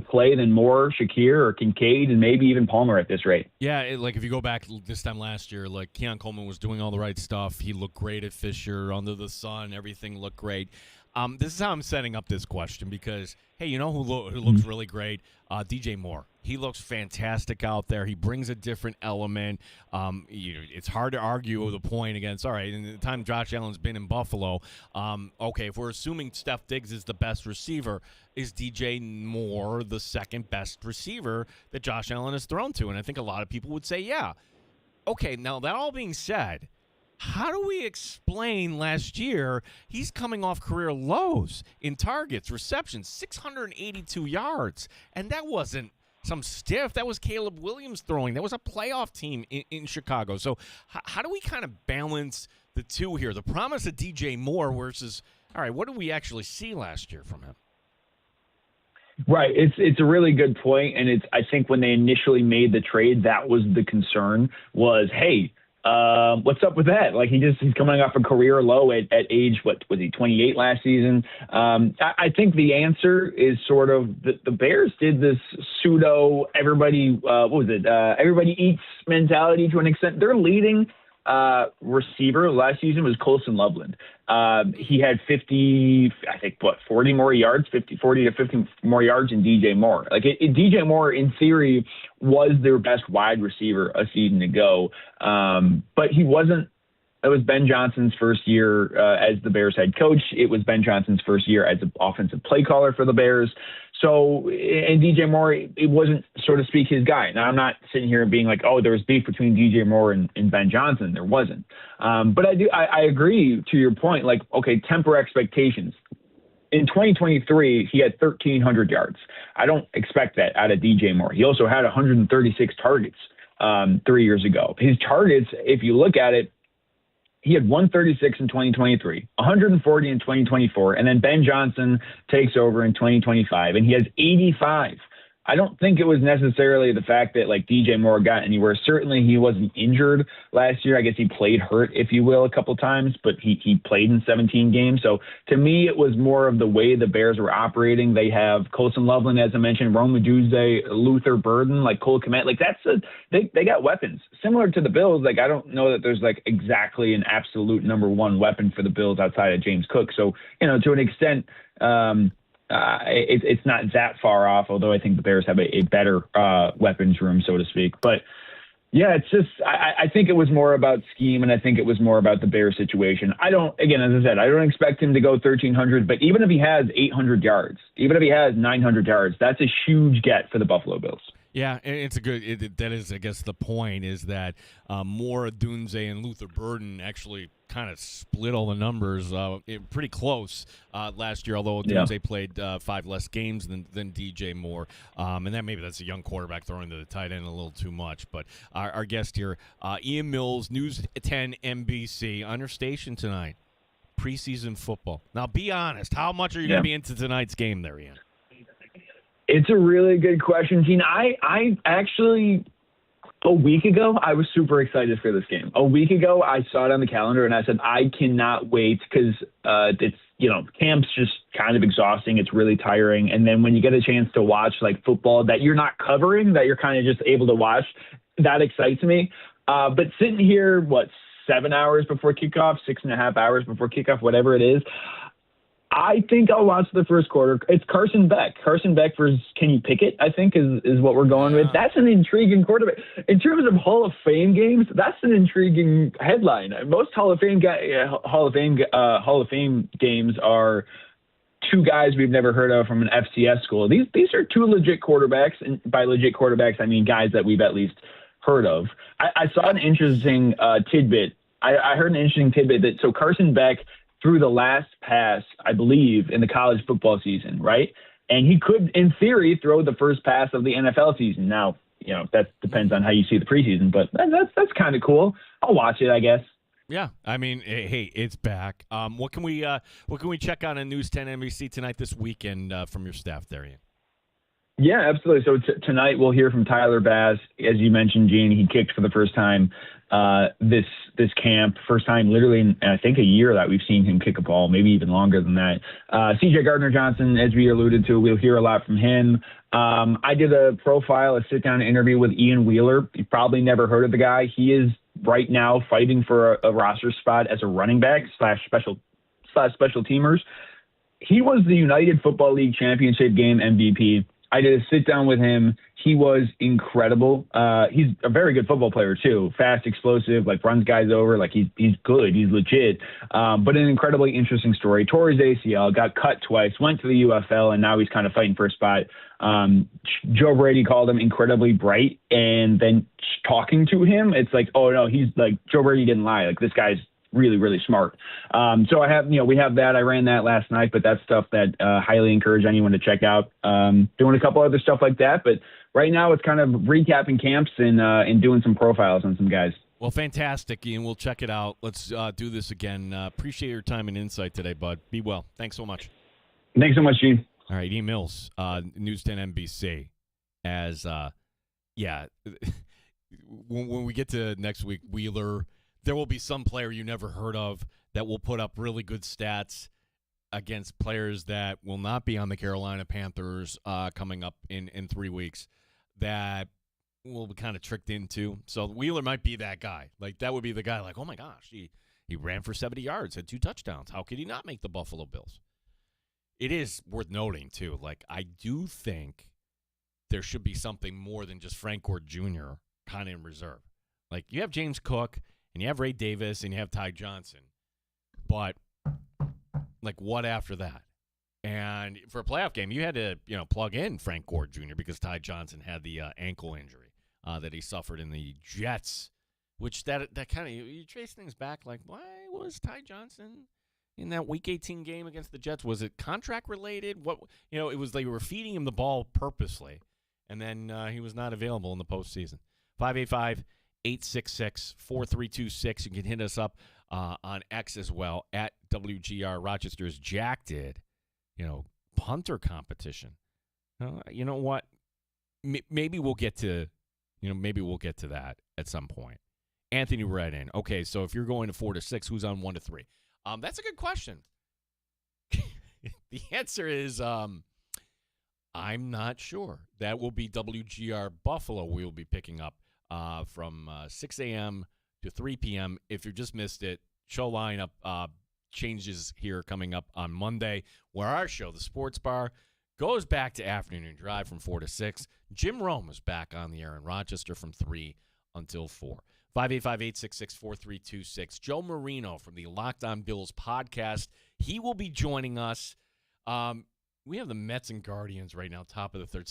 play than Moore, Shakir, or Kincaid, and maybe even Palmer at this rate.
Yeah, like if you go back this time last year, like Keon Coleman was doing all the right stuff. He looked great at Fisher, under the sun, everything looked great. This is how I'm setting up this question because, hey, you know who looks really great? DJ Moore. He looks fantastic out there. He brings a different element. It's hard to argue the point against, all right, in the time Josh Allen's been in Buffalo, okay, if we're assuming Steph Diggs is the best receiver, is DJ Moore the second best receiver that Josh Allen has thrown to? And I think a lot of people would say, yeah. Okay, now that all being said, how do we explain last year he's coming off career lows in targets, receptions, 682 yards, and that wasn't some stiff. That was Caleb Williams throwing. That was a playoff team in Chicago. So how do we kind of balance the two here? The promise of DJ Moore versus, all right, what did we actually see last year from him?
Right. It's a really good point, and I think when they initially made the trade, that was the concern was, hey, what's up with that? Like he's coming off a career low at age, what was he, 28 last season? I think the answer is sort of the Bears did this pseudo everybody, everybody eats mentality to an extent. Their leading receiver last season was Colson Loveland. He had 40 more yards, 40 to 50 more yards than DJ Moore. Like DJ Moore, in theory, was their best wide receiver a season ago. But he wasn't. It was Ben Johnson's first year as the Bears head coach. It was Ben Johnson's first year as an offensive play caller for the Bears. So, and DJ Moore, it wasn't, so to speak, his guy. Now, I'm not sitting here and being like, oh, there was beef between DJ Moore and Ben Johnson. There wasn't. But I agree to your point. Like, okay, temper expectations. In 2023, he had 1,300 yards. I don't expect that out of DJ Moore. He also had 136 targets 3 years ago. His targets, if you look at it, he had 136 in 2023, 140 in 2024, and then Ben Johnson takes over in 2025, and he has 85. I don't think it was necessarily the fact that like DJ Moore got anywhere. Certainly he wasn't injured last year. I guess he played hurt, if you will, a couple times, but he played in 17 games. So to me, it was more of the way the Bears were operating. They have Colson Loveland, as I mentioned, Rome Odunze, Luther Burden, like Cole Kmet. Like they got weapons similar to the Bills. Like I don't know that there's like exactly an absolute number one weapon for the Bills outside of James Cook. So, to an extent, it's not that far off, although I think the Bears have a better weapons room, so to speak. But yeah, it's just I think it was more about scheme, and I think it was more about the Bears situation. As I said, I don't expect him to go 1,300, but even if he has 800 yards, even if he has 900 yards, that's a huge get for the Buffalo Bills.
Yeah, it's a good. That is, I guess, the point is that Moore, Dunze, and Luther Burden actually kind of split all the numbers pretty close last year. Although Dunze played 5 less games than DJ Moore, and that's a young quarterback throwing to the tight end a little too much. But our guest here, Ian Mills, News 10 NBC, on your station tonight. Preseason football. Now, be honest. How much are you going to be into tonight's game, there, Ian?
It's a really good question, Gene. I actually, a week ago, I was super excited for this game. A week ago, I saw it on the calendar, and I said, I cannot wait because it's, camp's just kind of exhausting. It's really tiring. And then when you get a chance to watch, like, football that you're not covering, that you're kind of just able to watch, that excites me. But sitting here, 7 hours before kickoff, 6.5 hours before kickoff, whatever it is, I think I'll watch the first quarter. It's Carson Beck. Carson Beck versus Kenny Pickett, I think, is what we're going with. That's an intriguing quarterback. In terms of Hall of Fame games, that's an intriguing headline. Most Hall of Fame games are two guys we've never heard of from an FCS school. These are two legit quarterbacks, and by legit quarterbacks, I mean guys that we've at least heard of. I saw an interesting tidbit. I heard an interesting tidbit that so Carson Beck threw the last pass, I believe, in the college football season, right? And he could, in theory, throw the first pass of the NFL season. Now, that depends on how you see the preseason, but that's kind of cool. I'll watch it, I guess.
Yeah, I mean, hey, it's back. What can we check out on News 10 NBC tonight this weekend from your staff there, Ian?
Yeah, absolutely. So tonight we'll hear from Tyler Bass. As you mentioned, Gene, he kicked for the first time this camp. First time literally in, I think, a year that we've seen him kick a ball, maybe even longer than that. CJ Gardner-Johnson, as we alluded to, we'll hear a lot from him. I did a sit-down interview with Ian Wheeler. You've probably never heard of the guy. He is right now fighting for a roster spot as a running back / special teamers. He was the United Football League championship game MVP. I did a sit down with him. He was incredible. He's a very good football player too. Fast, explosive, like runs guys over. Like he's good. He's legit. But an incredibly interesting story. Tore his ACL, got cut twice, went to the UFL, and now he's kind of fighting for a spot. Joe Brady called him incredibly bright, and then talking to him, it's like, oh no, he's like, Joe Brady didn't lie. Like this guy's really, really smart. So we have that. I ran that last night, but that's stuff that highly encourage anyone to check out. Doing a couple other stuff like that, but right now it's kind of recapping camps and doing some profiles on some guys.
Well, fantastic, Ian. We'll check it out. Let's do this again. Appreciate your time and insight today, bud. Be well. Thanks so much.
Thanks so much, Gene.
All right, Ian Mills, News 10 NBC. When we get to next week, Wheeler, there will be some player you never heard of that will put up really good stats against players that will not be on the Carolina Panthers coming up in 3 weeks that will be kind of tricked into. So Wheeler might be that guy. Like, that would be the guy like, oh, my gosh, he ran for 70 yards, had 2 touchdowns. How could he not make the Buffalo Bills? It is worth noting, too. Like, I do think there should be something more than just Frank Gore Jr. kind of in reserve. Like, you have James Cook, and you have Ray Davis, and you have Ty Johnson. But, like, what after that? And for a playoff game, you had to, plug in Frank Gore Jr. because Ty Johnson had the ankle injury that he suffered in the Jets, which that kind of, you trace things back, like, why was Ty Johnson in that Week 18 game against the Jets? Was it contract related? What, it was they were feeding him the ball purposely, and then he was not available in the postseason. 585-866-4326. You can hit us up on X as well, at WGR Rochester's Jack did, punter competition. You know what? Maybe we'll get to, that at some point. Anthony read in. Okay, so if you're going to 4 to 6, who's on 1 to 3? That's a good question. The answer is I'm not sure. That will be WGR Buffalo we will be picking up from 6 a.m. to 3 p.m. If you just missed it, show lineup changes here coming up on Monday, where our show, The Sports Bar, goes back to afternoon drive from 4 to 6. Jim Rome is back on the air in Rochester from 3 until 4. 585-866-4326. Joe Marino from the Locked On Bills podcast. He will be joining us. We have the Mets and Guardians right now, top of the third.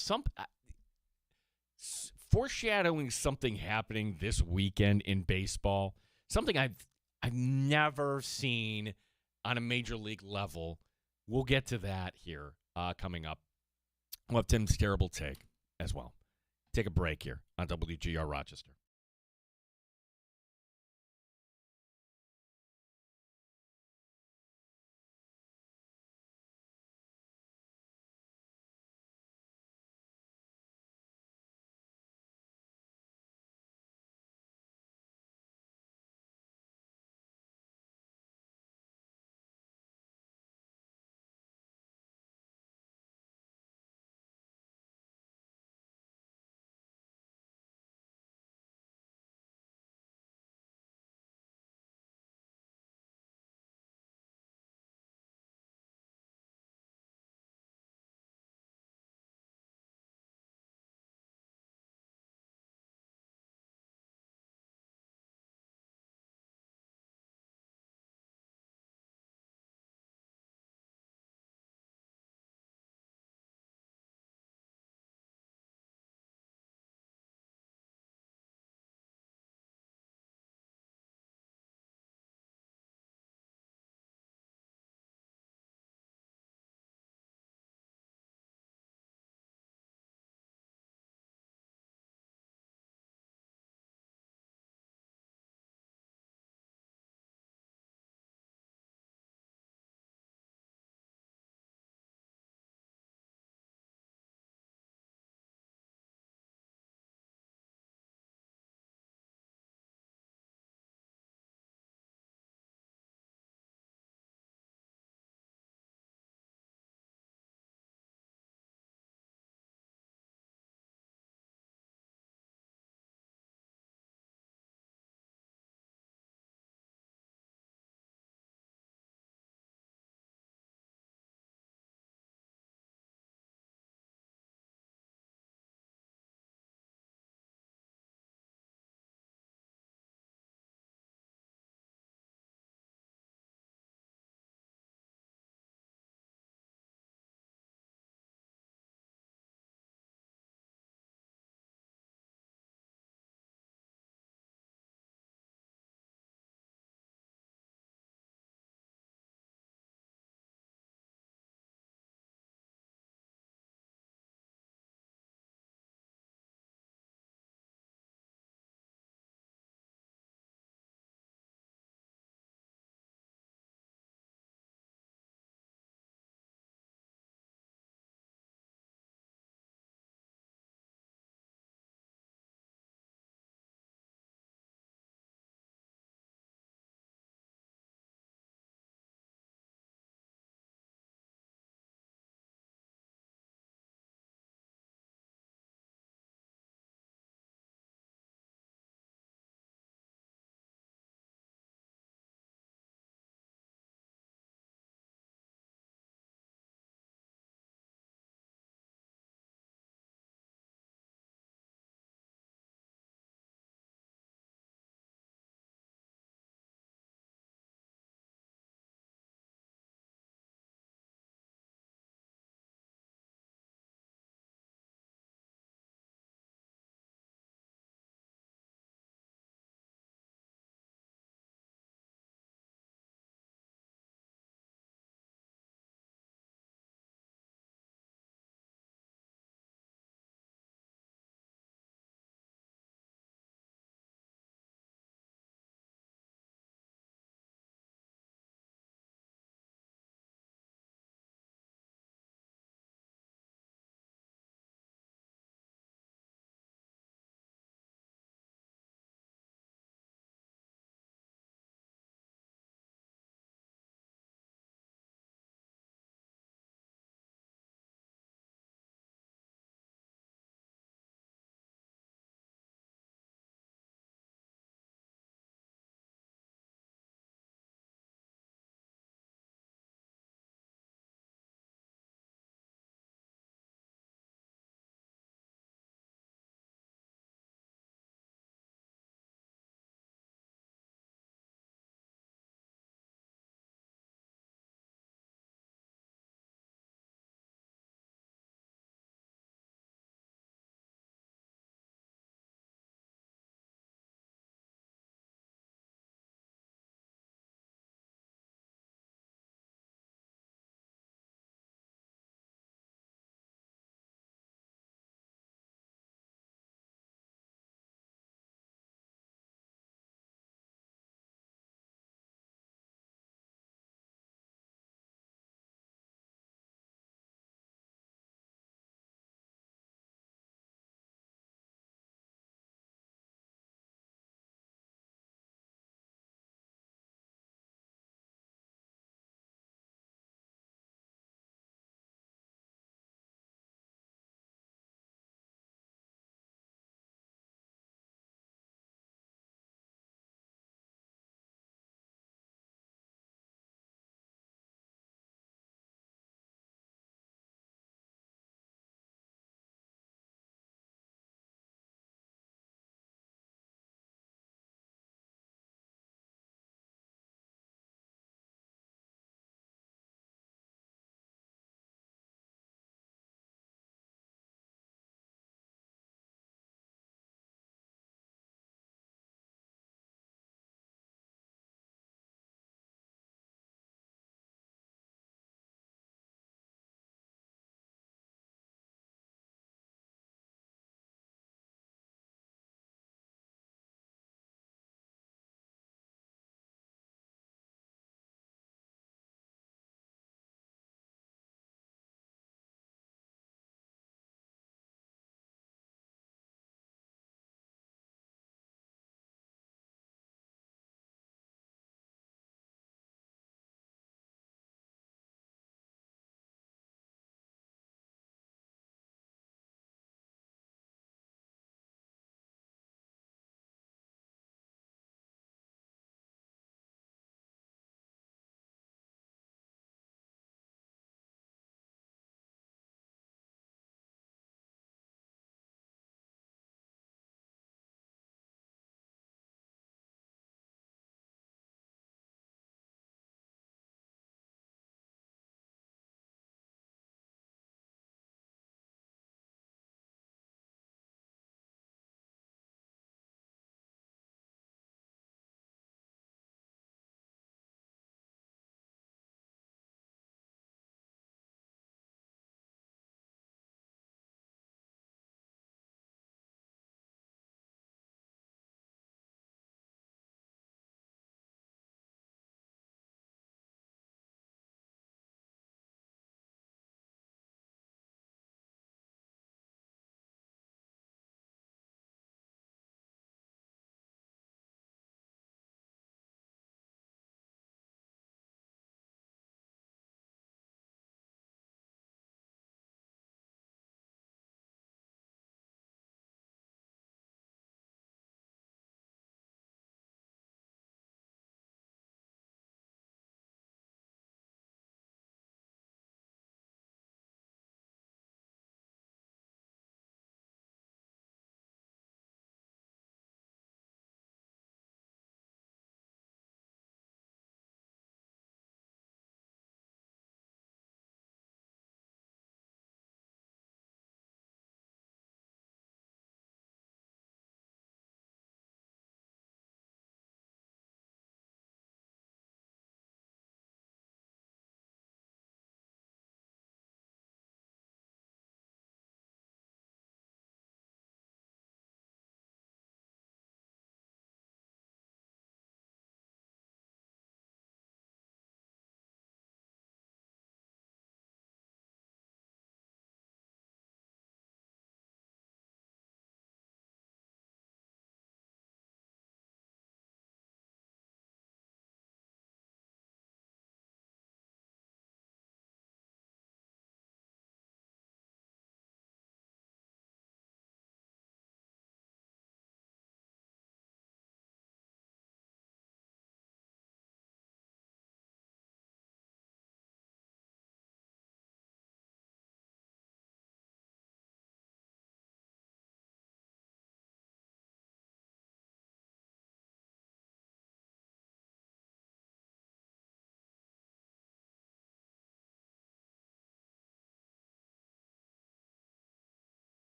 Foreshadowing something happening this weekend in baseball. Something I've never seen on a major league level. We'll get to that here coming up. We'll have Tim's terrible take as well. Take a break here on WGR Rochester.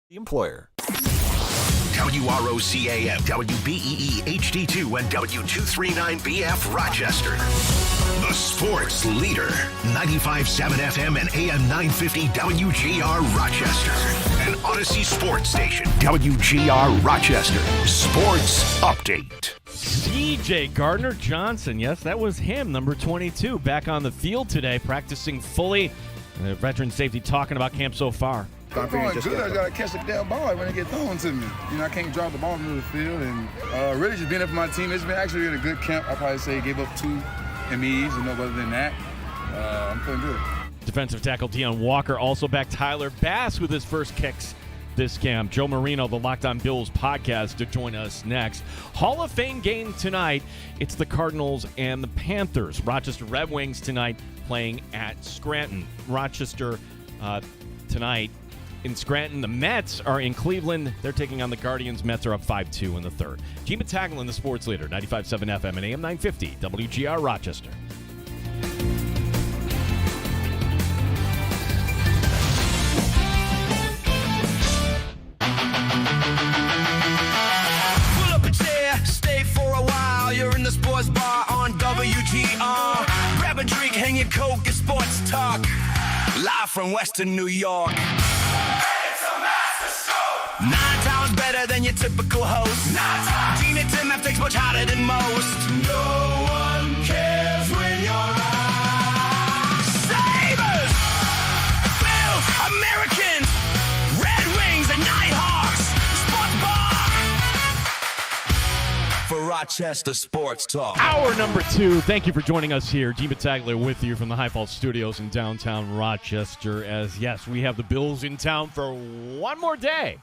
the employer.
WROCAM, WBEE HD2, and W239BF Rochester. The sports leader. 95.7 FM and AM 950 WGR Rochester. An Odyssey Sports Station. WGR Rochester. Sports Update.
CJ Gardner-Johnson. Yes, that was him, number 22, back on the field today, practicing fully. Veteran safety talking about camp so far.
I'm feeling good. I gotta catch the damn ball when it gets thrown to me. I can't drop the ball in the field, and really just being there for my team. It's been actually in a good camp. I probably say gave up 2 MEs, and no other than that, I'm feeling good.
Defensive tackle Deion Walker also back. Tyler Bass with his first kicks this camp. Joe Marino, the Locked On Bills podcast, to join us next. Hall of Fame game tonight. It's the Cardinals and the Panthers. Rochester Red Wings tonight playing at Scranton. Rochester tonight in Scranton. The Mets are in Cleveland. They're taking on the Guardians. Mets are up 5-2 in the third. Gene Battaglin, the sports leader, 95.7 FM and AM 950, WGR Rochester.
Pull up a chair, stay for a while. You're in the sports bar on WGR. Grab a drink, hang your coke, get sports talk. Live from Western New York. It's a master show. 9 times better than your typical host. 9 times. Gene and Tim have takes much hotter than most. No one cares when you're out. Sabres, Bills, Americans, Red Wings, and Nighthawks. Sports bar for Rochester Sports Talk.
Hour number 2. Thank you for joining us here. Gene Battaglin with you from the High Falls Studios in downtown Rochester. As, yes, we have the Bills in town for one more day.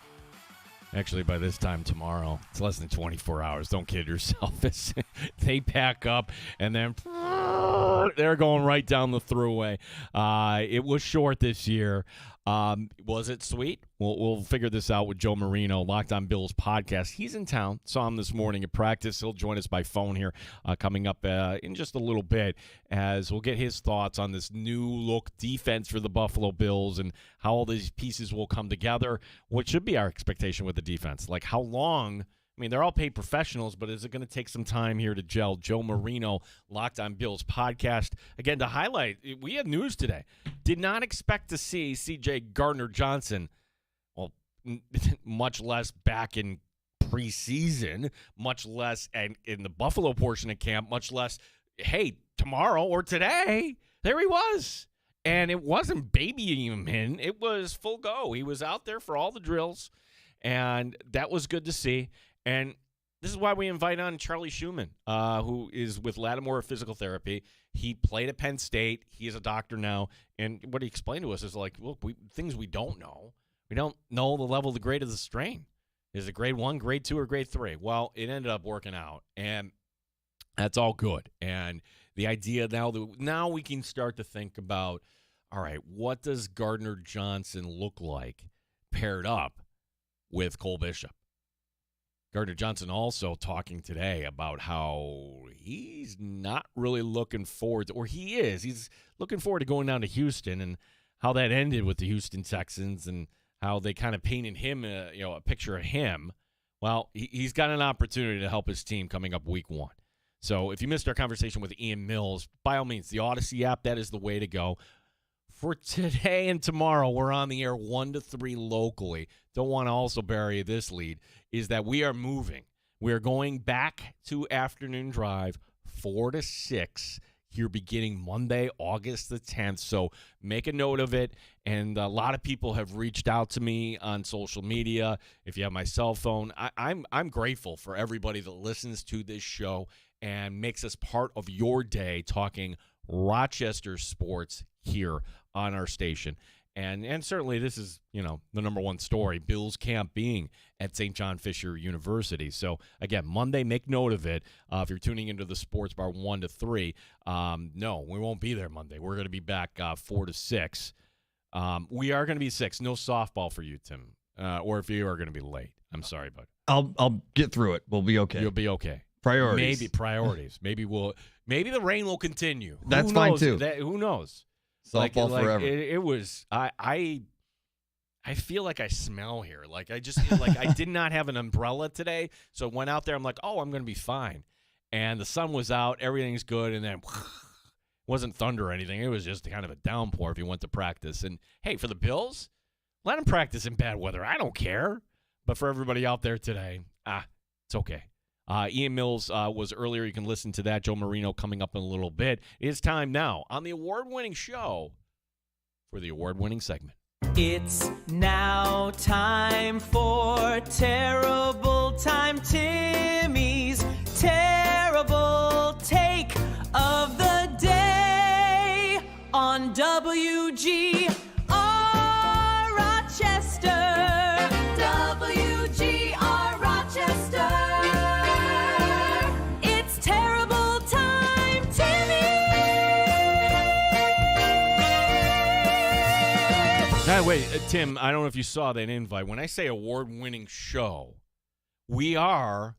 Actually, by this time tomorrow, it's less than 24 hours. Don't kid yourself. They pack up, and then they're going right down the throughway. It was short this year. Was it sweet? We'll figure this out with Joe Marino, Locked On Bills podcast. He's in town. Saw him this morning at practice. He'll join us by phone here coming up in just a little bit as we'll get his thoughts on this new look defense for the Buffalo Bills and how all these pieces will come together. What should be our expectation with the defense? Like how long? I mean, they're all paid professionals, but is it going to take some time here to gel? Joe Marino, Locked On Bills podcast. Again, to highlight, we had news today. Did not expect to see CJ Gardner-Johnson, well, much less back in preseason, much less in the Buffalo portion of camp, much less, hey, tomorrow or today, there he was. And it wasn't babying him in. It was full go. He was out there for all the drills, and that was good to see. And this is why we invite on Charlie Schumann, who is with Lattimore Physical Therapy. He played at Penn State. He is a doctor now. And what he explained to us is like, look, things we don't know. We don't know the level, the grade of the strain. Is it grade 1, grade 2, or grade 3? Well, it ended up working out. And that's all good. And the idea now we can start to think about, all right, what does Gardner-Johnson look like paired up with Cole Bishop? Gardner-Johnson also talking today about how he's not really looking forward to, or he is. He's looking forward to going down to Houston and how that ended with the Houston Texans and how they kind of painted him, a picture of him. Well, he's got an opportunity to help his team coming up week 1. So if you missed our conversation with Ian Mills, by all means, the Odyssey app, that is the way to go. For today and tomorrow, we're on the air 1 to 3 locally. Don't want to also bury this lead, is that we are moving. We are going back to afternoon drive 4 to 6 here beginning Monday, August the 10th. So make a note of it. And a lot of people have reached out to me on social media. If you have my cell phone, I'm grateful for everybody that listens to this show and makes us part of your day talking Rochester sports here on our station. And certainly this is, the number one story, Bills camp being at St. John Fisher University. So, again, Monday, make note of it. If you're tuning into the Sports Bar 1 to 3, no, we won't be there Monday. We're going to be back 4 to 6. We are going to be 6. No softball for you, Tim. Or if you are going to be late. I'm sorry, bud.
I'll get through it. We'll be okay.
You'll be okay.
Priorities.
Maybe priorities. Maybe the rain will continue.
That's fine, too.
Who knows?
Softball forever.
It was. I I feel like I smell here. Like I just feel like I did not have an umbrella today, so I went out there. I'm like, oh, I'm going to be fine. And the sun was out, everything's good, and then wasn't thunder or anything. It was just kind of a downpour if you went to practice. And hey, for the Bills, let them practice in bad weather. I don't care. But for everybody out there today, it's okay. Ian Mills was earlier. You can listen to that. Joe Marino coming up in a little bit. It's time now on the award-winning show for the award-winning segment.
It's now time for Terrible Time Timmy's Terrible Take of the Day on WGR Rochester. WGR Rochester. It's Terrible Time Timmy.
Now, wait, Tim, I don't know if you saw that invite. When I say award-winning show, we are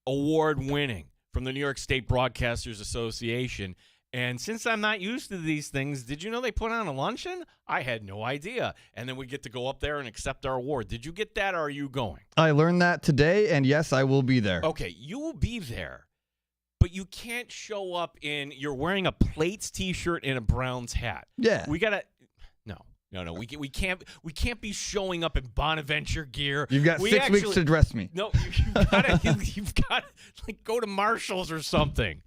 award-winning from the New York State Broadcasters Association. And since I'm not used to these things, did you know they put on a luncheon? I had no idea. And then we get to go up there and accept our award. Did you get that, or are you going?
I learned that today, and yes, I will be there.
Okay, you will be there, but you can't show up you're wearing a Plates t-shirt and a Browns hat.
Yeah.
We got to, no, we can't be showing up in Bonaventure gear.
You've got 6 weeks to dress me.
No, you've got to like go to Marshall's or something.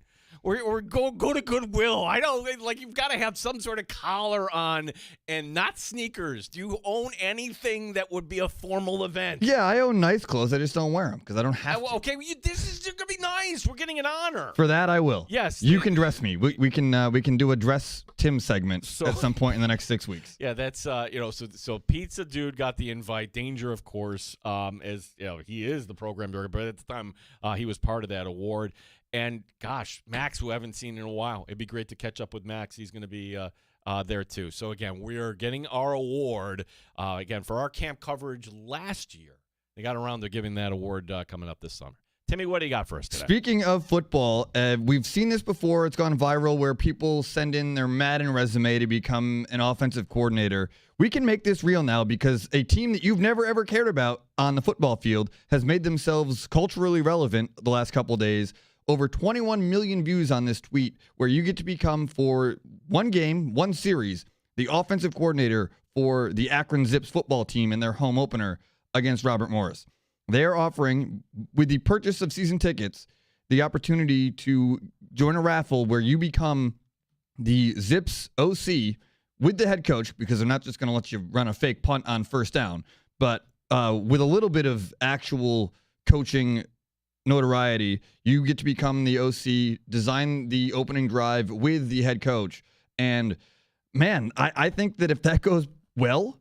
Or go to Goodwill. I don't like. You've got to have some sort of collar on and not sneakers. Do you own anything that would be a formal event?
Yeah, I own nice clothes. I just don't wear them because I don't have to.
Okay, this is going to be nice. We're getting an honor.
For that, I will.
Yes.
You can dress me. We can do a dress Tim segment at some point in the next 6 weeks.
Yeah, that's So Pizza Dude got the invite. Danger, of course, as he is the program director, but at the time he was part of that award. And, gosh, Max, who I haven't seen in a while. It'd be great to catch up with Max. He's going to be there, too. So, again, we are getting our award, again, for our camp coverage last year. They got around to giving that award coming up this summer. Timmy, what do you got for us today?
Speaking of football, we've seen this before. It's gone viral where people send in their Madden resume to become an offensive coordinator. We can make this real now because a team that you've never, ever cared about on the football field has made themselves culturally relevant the last couple of days. Over 21 million views on this tweet where you get to become, for one game, one series, the offensive coordinator for the Akron Zips football team in their home opener against Robert Morris. They are offering, with the purchase of season tickets, the opportunity to join a raffle where you become the Zips OC with the head coach, because they're not just going to let you run a fake punt on first down, but with a little bit of actual coaching notoriety, you get to become the OC, design the opening drive with the head coach. And man, I think that if that goes well,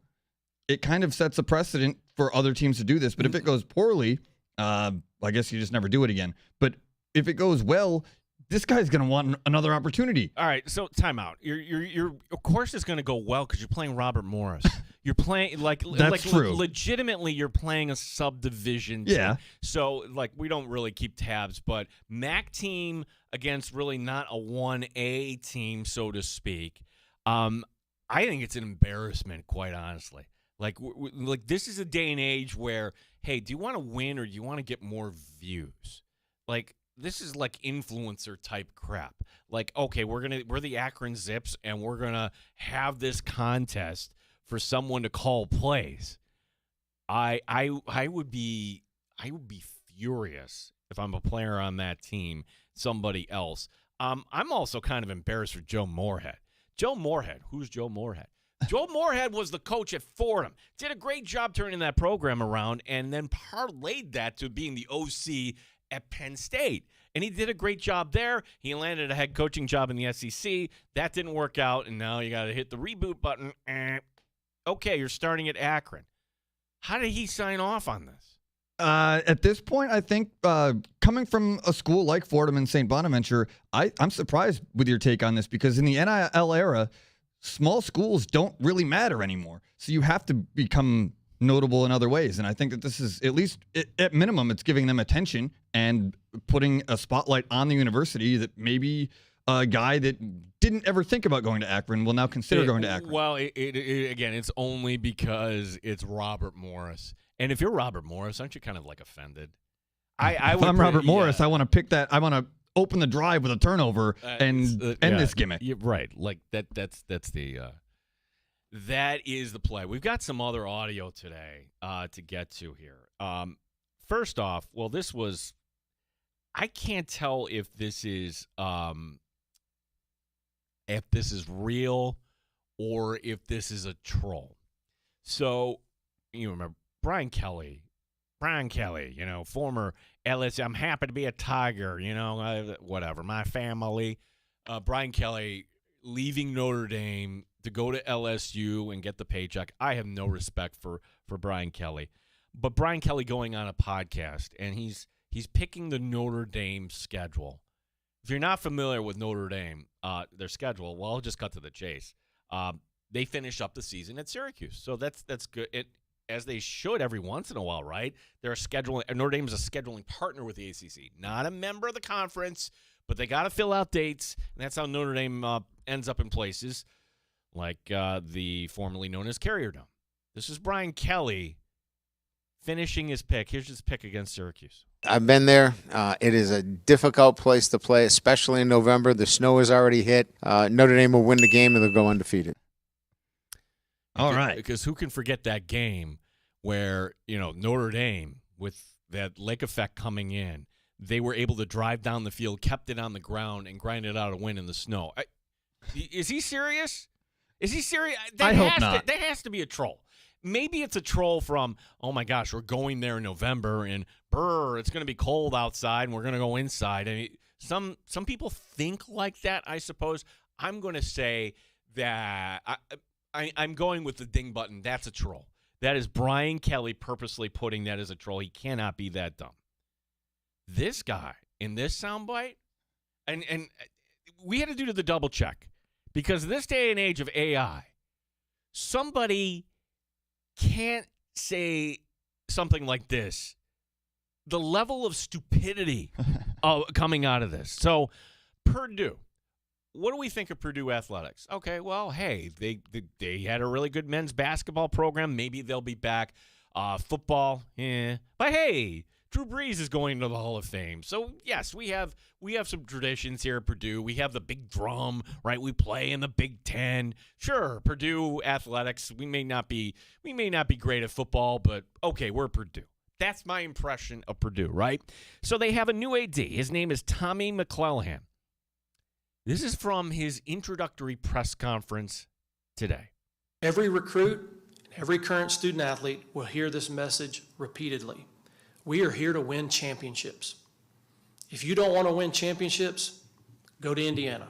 it kind of sets a precedent for other teams to do this. But if it goes poorly, I guess you just never do it again. But if it goes well, this guy's going to want another opportunity.
All right, so time out. You're of course it's going to go well because you're playing Robert Morris. You're playing
That's true.
Legitimately, you're playing a subdivision team.
Yeah.
So we don't really keep tabs, but MAC team against really not a 1A team, so to speak. I think it's an embarrassment, quite honestly. Like this is a day and age where, hey, do you want to win or do you want to get more views? This is like influencer type crap. Okay, we're the Akron Zips and we're gonna have this contest for someone to call plays. I would be furious if I'm a player on that team, somebody else. I'm also kind of embarrassed for Joe Moorhead. Joe Moorhead, who's Joe Moorhead? Joe Moorhead was the coach at Fordham. Did a great job turning that program around and then parlayed that to being the OC at Penn State. And he did a great job there. He landed a head coaching job in the SEC. That didn't work out, and now you got to hit the reboot button. Okay, you're starting at Akron. How did he sign off on this?
At this point, I think coming from a school like Fordham and St. Bonaventure, I'm surprised with your take on this because in the NIL era, small schools don't really matter anymore. So you have to become notable in other ways. And I think that this is, at least at minimum, it's giving them attention and putting a spotlight on the university that maybe a guy that didn't ever think about going to Akron will now consider going to Akron.
Well, again, it's only because it's Robert Morris. And if you're Robert Morris, aren't you kind of like offended?
If I'm Robert Morris, I want to pick that. I want to open the drive with a turnover and end this gimmick.
Right. Like that's the that is the play. We've got some other audio today to get to here. First off, well, this was I can't tell if this is real or if this is a troll. So, you remember Brian Kelly, former LSU. I'm happy to be a Tiger, whatever. My family. Brian Kelly leaving Notre Dame to go to LSU and get the paycheck. I have no respect for Brian Kelly. But Brian Kelly going on a podcast, and he's picking the Notre Dame schedule. If you're not familiar with Notre Dame, their schedule, well, I'll just cut to the chase. They finish up the season at Syracuse, so that's good. As they should every once in a while, right? They're Notre Dame is a scheduling partner with the ACC, not a member of the conference, but they got to fill out dates, and that's how Notre Dame ends up in places like the formerly known as Carrier Dome. This is Brian Kelly finishing his pick. Here's his pick against Syracuse.
I've been there. It is a difficult place to play, especially in November. The snow has already hit. Notre Dame will win the game, and they'll go undefeated.
All right.
Because who can forget that game where, Notre Dame, with that lake effect coming in, they were able to drive down the field, kept it on the ground, and grind it out a win in the snow. Is he serious? Is he serious?
I hope not.
That has to be a troll. Maybe it's a troll from, oh, my gosh, we're going there in November, and it's going to be cold outside, and we're going to go inside. I mean, some people think like that, I suppose. I'm going to say that I'm going with the ding button. That's a troll. That is Brian Kelly purposely putting that as a troll. He cannot be that dumb. This guy in this soundbite, and we had to do the double check because this day and age of AI, somebody can't say something like this. The level of stupidity coming out of this. So, Purdue. What do we think of Purdue athletics? Okay, well, hey, they had a really good men's basketball program. Maybe they'll be back. Football, But hey, Drew Brees is going to the Hall of Fame. So yes, we have some traditions here at Purdue. We have the big drum, right? We play in the Big Ten. Sure, Purdue athletics. We may not be great at football, but okay, we're Purdue. That's my impression of Purdue, right? So they have a new AD. His name is Tommy McClellan. This is from his introductory press conference today.
Every recruit, every current student athlete will hear this message repeatedly. We are here to win championships. If you don't want to win championships, go to Indiana.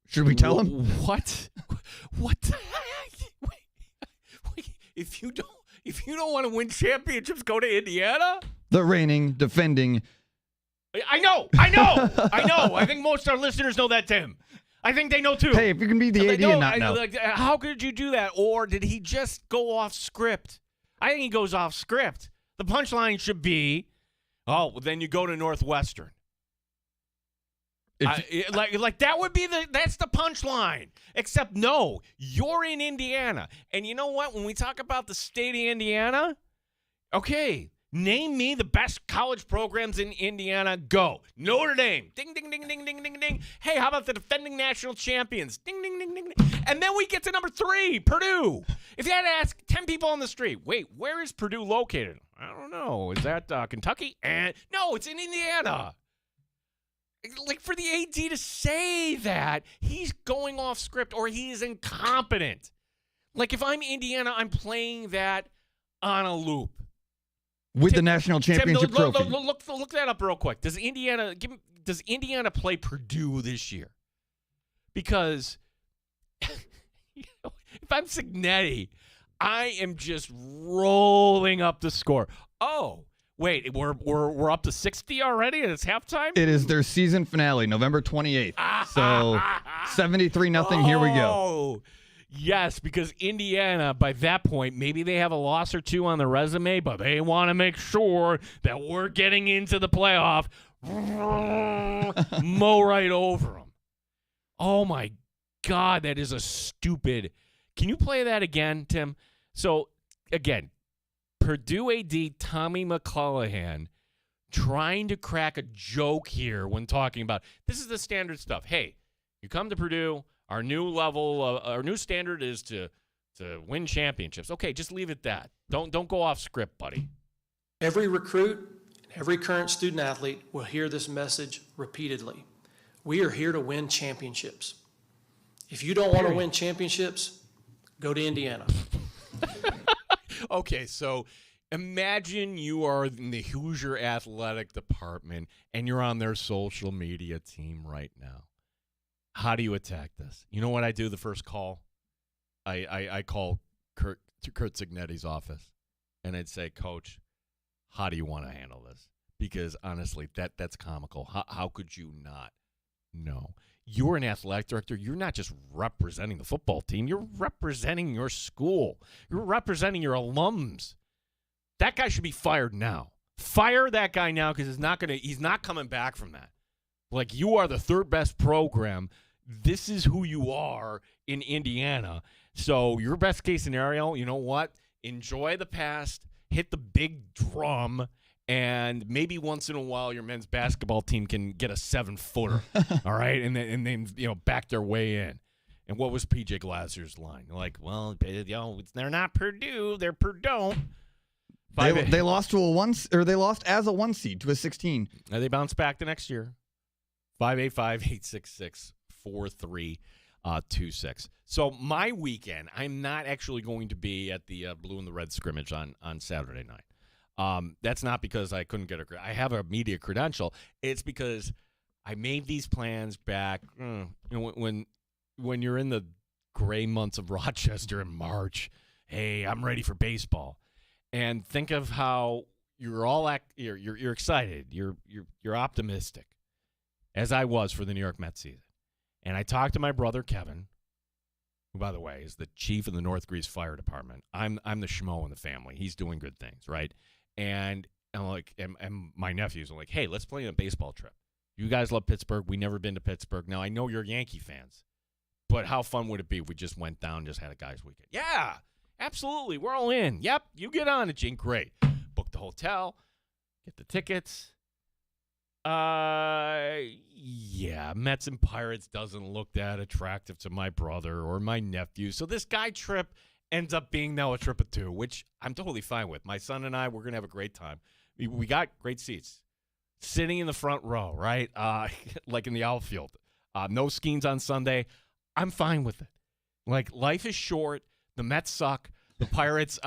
Should we tell him?
What? What? Wait. If you don't want to win championships, go to Indiana?
The reigning, defending.
I know. I think most of our listeners know that, Tim. I think they know, too.
Hey, if you can be the AD and not know.
How could you do that? Or did he just go off script? I think he goes off script. The punchline should be, then you go to Northwestern. Like that would be that's the punchline. Except no, you're in Indiana. And you know what? When we talk about the state of Indiana, okay, name me the best college programs in Indiana. Go. Notre Dame. Ding, ding, ding, ding, ding, ding, ding. Hey, how about the defending national champions? Ding, ding, ding, ding, ding. And then we get to number 3, Purdue. If you had to ask 10 people on the street, wait, where is Purdue located? I don't know. Is that Kentucky? No, it's in Indiana. Like, for the AD to say that, he's going off script or he is incompetent. Like, if I'm Indiana, I'm playing that on a loop.
With the national championship trophy.
Look that up real quick. Does Indiana play Purdue this year? Because if I'm Cignetti, I am just rolling up the score. Oh, wait, we're up to 60 already and it's halftime?
It is their season finale, November 28th. So 73-0, here we go.
Yes, because Indiana, by that point, maybe they have a loss or two on the resume, but they want to make sure that we're getting into the playoff mow right over them. Oh, my God, that is a stupid. Can you play that again, Tim? So, again, Purdue AD Tommy McClellan trying to crack a joke here when talking about this is the standard stuff. Hey, you come to Purdue, our new level, our new standard is to win championships. Okay, just leave it at that. Don't go off script, buddy.
Every recruit, every current student athlete will hear this message repeatedly. We are here to win championships. If you don't want to win championships, go to Indiana.
Okay, so imagine you are in the Hoosier athletic department and you're on their social media team right now. How do you attack this? You know what I do the first call? I call Kurt Zignetti's office, and I'd say, Coach, how do you want to handle this? Because, honestly, that's comical. How could you not know? You're an athletic director. You're not just representing the football team. You're representing your school. You're representing your alums. That guy should be fired now. Fire that guy now because he's not coming back from that. Like, you are the third best program. This is who you are in Indiana. So your best case scenario, you know what? Enjoy the past, hit the big drum, and maybe once in a while your men's basketball team can get a 7-footer, all right? And then back their way in. And what was P.J. Glasser's line? Like, well, they're not Purdue, they're Purdue.
They lost to they lost as a 1 seed to a 16.
And they bounced back the next year. 585-866-4326. So my weekend, I'm not actually going to be at the Blue and the Red scrimmage on Saturday night. That's not because I couldn't get I have a media credential. It's because I made these plans back when you're in the gray months of Rochester in March. Hey, I'm ready for baseball. And think of how you're all you're excited. You're optimistic, as I was for the New York Mets season. And I talked to my brother Kevin, who, by the way, is the chief of the North Greece Fire Department. I'm the schmo in the family. He's doing good things, right? And I'm like, and my nephews are like, hey, let's plan a baseball trip. You guys love Pittsburgh. We never been to Pittsburgh. Now I know you're Yankee fans, but how fun would it be if we just went down and just had a guys' weekend? Yeah, absolutely. We're all in. Yep, you get on it, Gene. Great. Book the hotel, get the tickets. Yeah, Mets and Pirates doesn't look that attractive to my brother or my nephew. So this guy trip ends up being now a trip of two, which I'm totally fine with. My son and I, we're going to have a great time. We got great seats. Sitting in the front row, right? Like in the outfield. No Skeens on Sunday. I'm fine with it. Like, life is short. The Mets suck. The Pirates,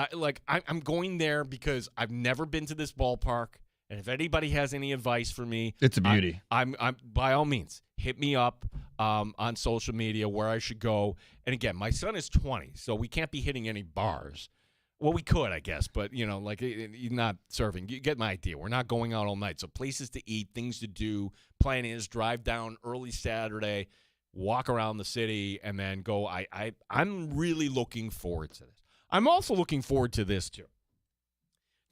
I'm going there because I've never been to this ballpark. And if anybody has any advice for me,
it's a beauty.
I'm by all means, hit me up on social media where I should go. And again, my son is 20, so we can't be hitting any bars. Well, we could, I guess, but you're not serving. You get my idea. We're not going out all night. So places to eat, things to do. Plan is drive down early Saturday, walk around the city, and then go. I'm really looking forward to this. I'm also looking forward to this too.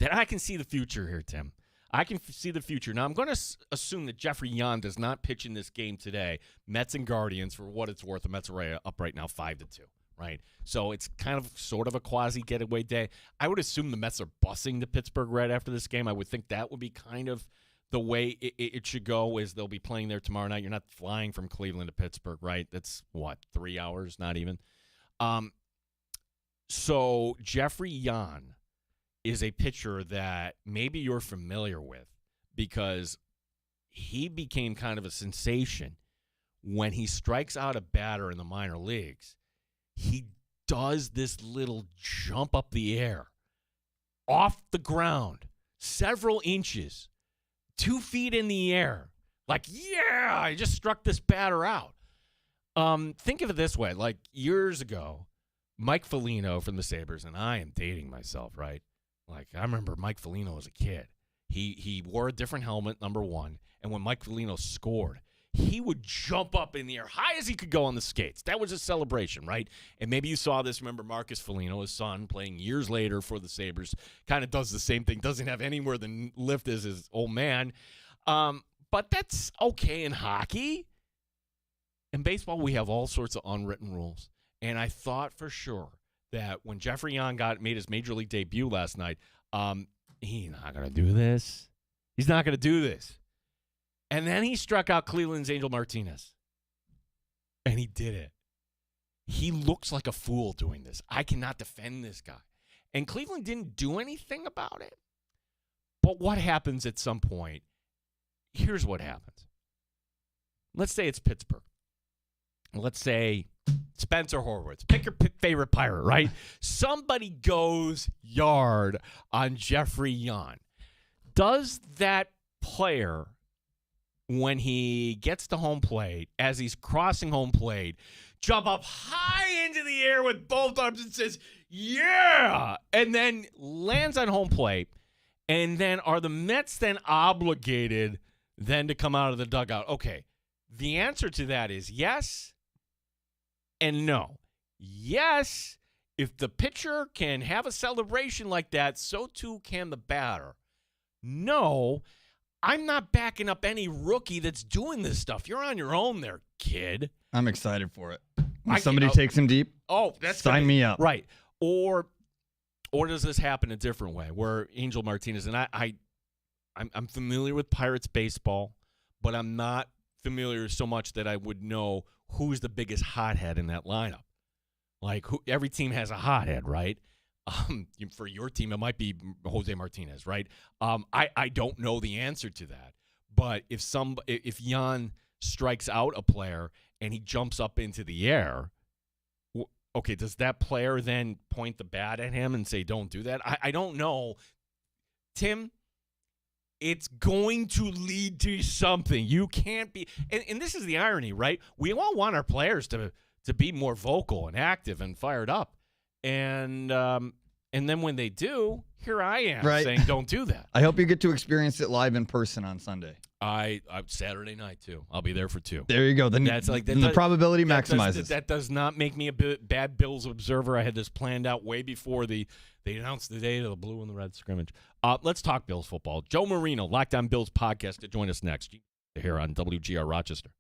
That I can see the future here, Tim. I can see the future. Now, I'm going to assume that Jeffrey Yan does not pitch in this game today. Mets and Guardians, for what it's worth, the Mets are up right now 5-2, right? So it's kind of sort of a quasi-getaway day. I would assume the Mets are busing to Pittsburgh right after this game. I would think that would be kind of the way it should go, is they'll be playing there tomorrow night. You're not flying from Cleveland to Pittsburgh, right? That's, 3 hours? Not even. So Jeffrey Yan is a pitcher that maybe you're familiar with because he became kind of a sensation when he strikes out a batter in the minor leagues. He does this little jump up the air, off the ground, several inches, 2 feet in the air. Like, yeah, I just struck this batter out. Think of it this way. Like, years ago, Mike Foligno from the Sabres, and I am dating myself, right? Like, I remember Mike Foligno as a kid. He wore a different helmet, number one, and when Mike Foligno scored, he would jump up in the air, high as he could go on the skates. That was a celebration, right? And maybe you saw this. Remember Marcus Foligno, his son, playing years later for the Sabres, kind of does the same thing. Doesn't have anywhere the lift as his old man. But But that's okay in hockey. In baseball, we have all sorts of unwritten rules. And I thought for sure that when Jeffrey Young made his major league debut last night, he's not going to do this. He's not going to do this. And then he struck out Cleveland's Angel Martinez. And he did it. He looks like a fool doing this. I cannot defend this guy. And Cleveland didn't do anything about it. But what happens at some point? Here's what happens. Let's say it's Pittsburgh. Let's say Spencer Horwitz. Pick your favorite Pirate, right? Somebody goes yard on Jeffrey Young. Does that player, when he gets to home plate, as he's crossing home plate, jump up high into the air with both arms and says, yeah, and then lands on home plate? And then are the Mets then obligated then to come out of the dugout? Okay, the answer to that is yes and no. Yes, if the pitcher can have a celebration like that, so too can the batter. No, I'm not backing up any rookie that's doing this stuff. You're on your own there, kid.
I'm excited for it. When somebody takes him deep,
that's
sign me up.
Right. Or does this happen a different way where Angel Martinez, and I'm familiar with Pirates baseball, but I'm not familiar so much that I would know who's the biggest hothead in that lineup. Like, every team has a hothead, right? For your team, it might be Jose Martinez, right? I don't know the answer to that. But if Jan strikes out a player and he jumps up into the air, okay, does that player then point the bat at him and say, don't do that? I don't know. Tim, it's going to lead to something. You can't be, and this is the irony, right? We all want our players to be more vocal and active and fired up. And then when they do, here I am saying, don't do that.
I hope you get to experience it live in person on Sunday.
I Saturday night too. I'll be there for 2.
There you go. Then the probability maximizes.
That does not make me a bad Bills observer. I had this planned out way before they announced the date of the blue and the red scrimmage. Let's talk Bills football. Joe Marino, Locked On Bills podcast, to join us next here on WGR Rochester.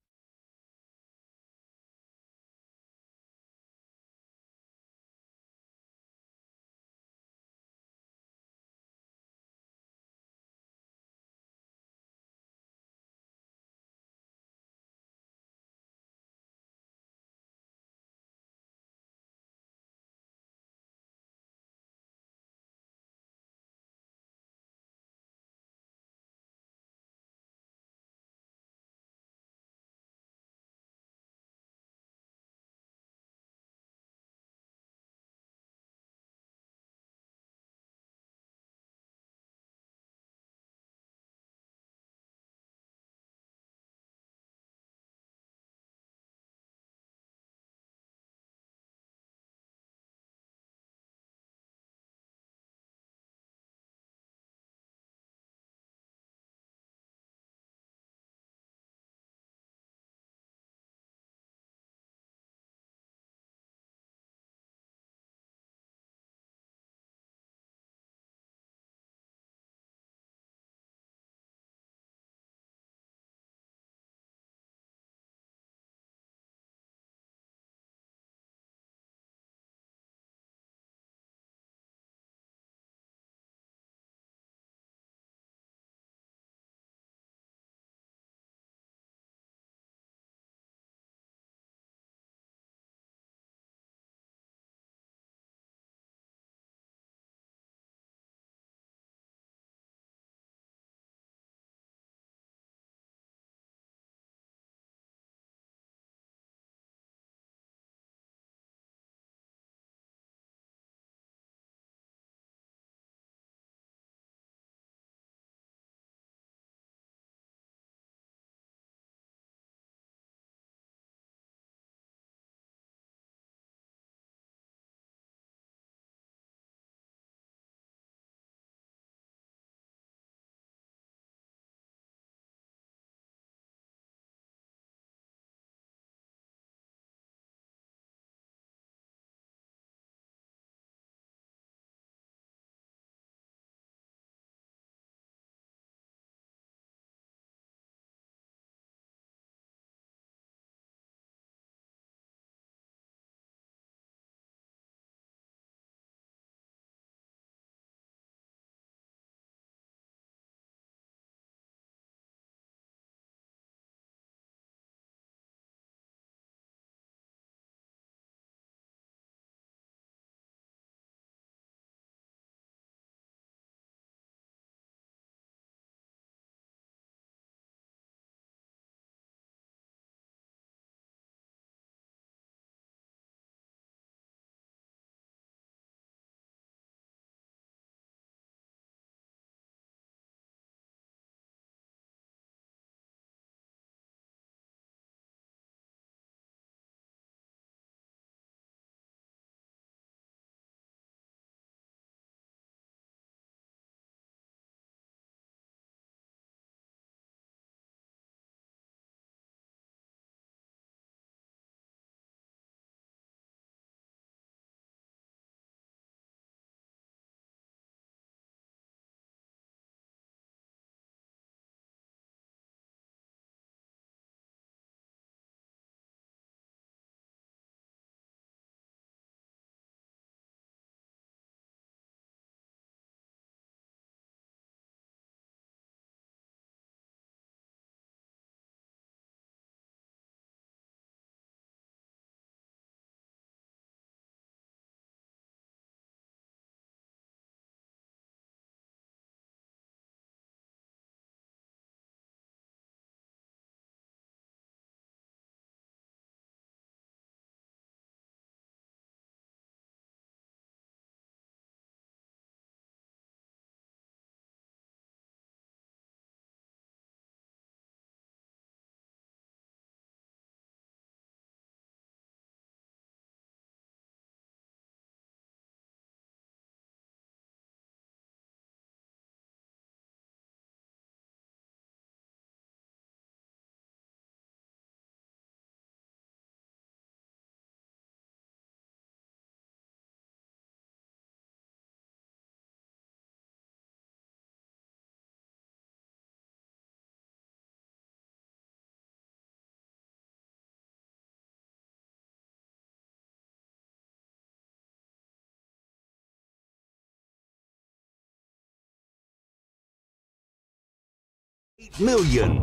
million.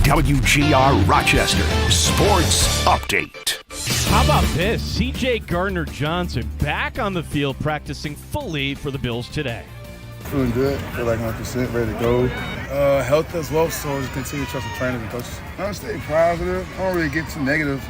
WGR Rochester Sports Update.
How about this? CJ Gardner-Johnson back on the field practicing fully for the Bills today.
Feeling good. Feel like 100%, ready to go. Health as well, so just continue to trust the trainers and coaches. I stay positive. I don't really get too negative.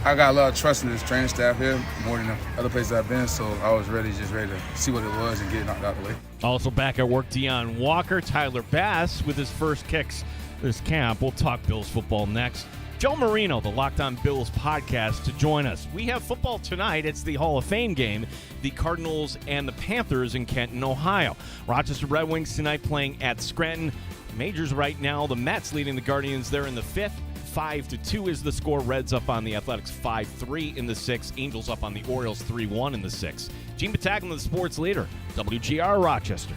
I got a lot of trust in this training staff here, more than the other places I've been, so I was ready to see what it was and get it knocked out of the way.
Also back at work, Deion Walker, Tyler Bass with his first kicks this camp. We'll talk Bills football next. Joe Marino, the Locked On Bills podcast, to join us. We have football tonight. It's the Hall of Fame game, the Cardinals and the Panthers in Kenton, Ohio. Rochester Red Wings tonight playing at Scranton. Majors right now, the Mets leading the Guardians there in the fifth. 5-2 is the score. Reds up on the Athletics 5-3 in the sixth. Angels up on the Orioles 3-1 in the sixth. Gene Battaglia, the sports leader, WGR Rochester.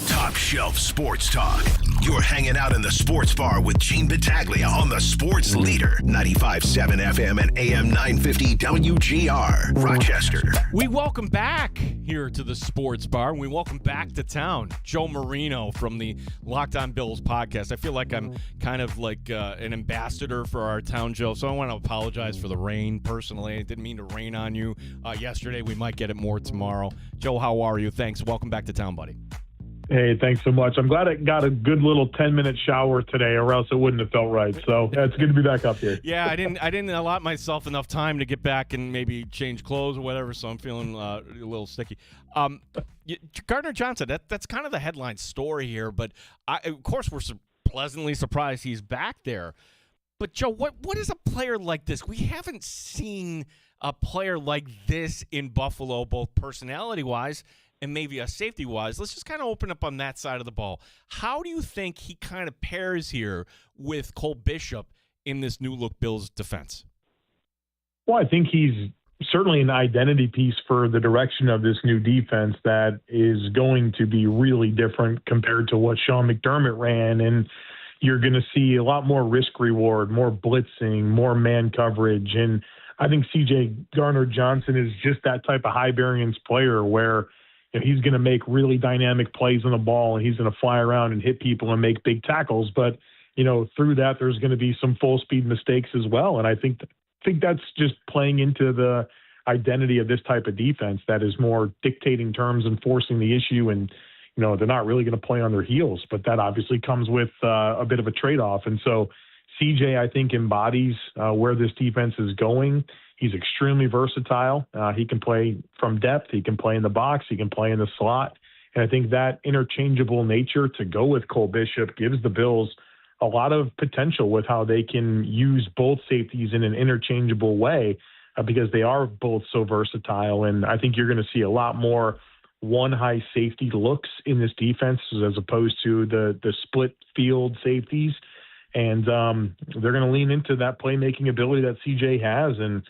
Top shelf sports talk. You're hanging out in the sports bar with Gene Battaglia on the sports leader, 95.7 FM and AM 950 WGR Rochester.
We welcome back here to the sports bar. We welcome back to town Joe Marino from the Locked On Bills podcast. I feel like I'm kind of like an ambassador for our town, Joe, so I want to apologize for the rain personally. I didn't mean to rain on you yesterday. We might get it more tomorrow. Joe, how are you? Thanks. Welcome back to town, buddy.
Hey, thanks so much. I'm glad I got a good little 10-minute shower today, or else it wouldn't have felt right. So yeah, it's good to be back up here.
Yeah, I didn't allot myself enough time to get back and maybe change clothes or whatever, so I'm feeling a little sticky. Gardner-Johnson, that's kind of the headline story here, but of course we're pleasantly surprised he's back there. But Joe, what is a player like this? We haven't seen a player like this in Buffalo, both personality-wise and maybe a safety-wise. Let's just kind of open up on that side of the ball. How do you think he kind of pairs here with Cole Bishop in this new-look Bills defense?
Well, I think he's certainly an identity piece for the direction of this new defense that is going to be really different compared to what Sean McDermott ran, and you're going to see a lot more risk-reward, more blitzing, more man coverage, and I think C.J. Gardner-Johnson is just that type of high-variance player where he's going to make really dynamic plays on the ball, and he's going to fly around and hit people and make big tackles. But, through that, there's going to be some full-speed mistakes as well. And I think that's just playing into the identity of this type of defense that is more dictating terms and forcing the issue. And, they're not really going to play on their heels. But that obviously comes with a bit of a trade-off. And so CJ, I think, embodies where this defense is going. He's extremely versatile. He can play from depth. He can play in the box. He can play in the slot. And I think that interchangeable nature to go with Cole Bishop gives the Bills a lot of potential with how they can use both safeties in an interchangeable way because they are both so versatile. And I think you're going to see a lot more one high safety looks in this defense as opposed to the split field safeties. And they're going to lean into that playmaking ability that CJ has. And,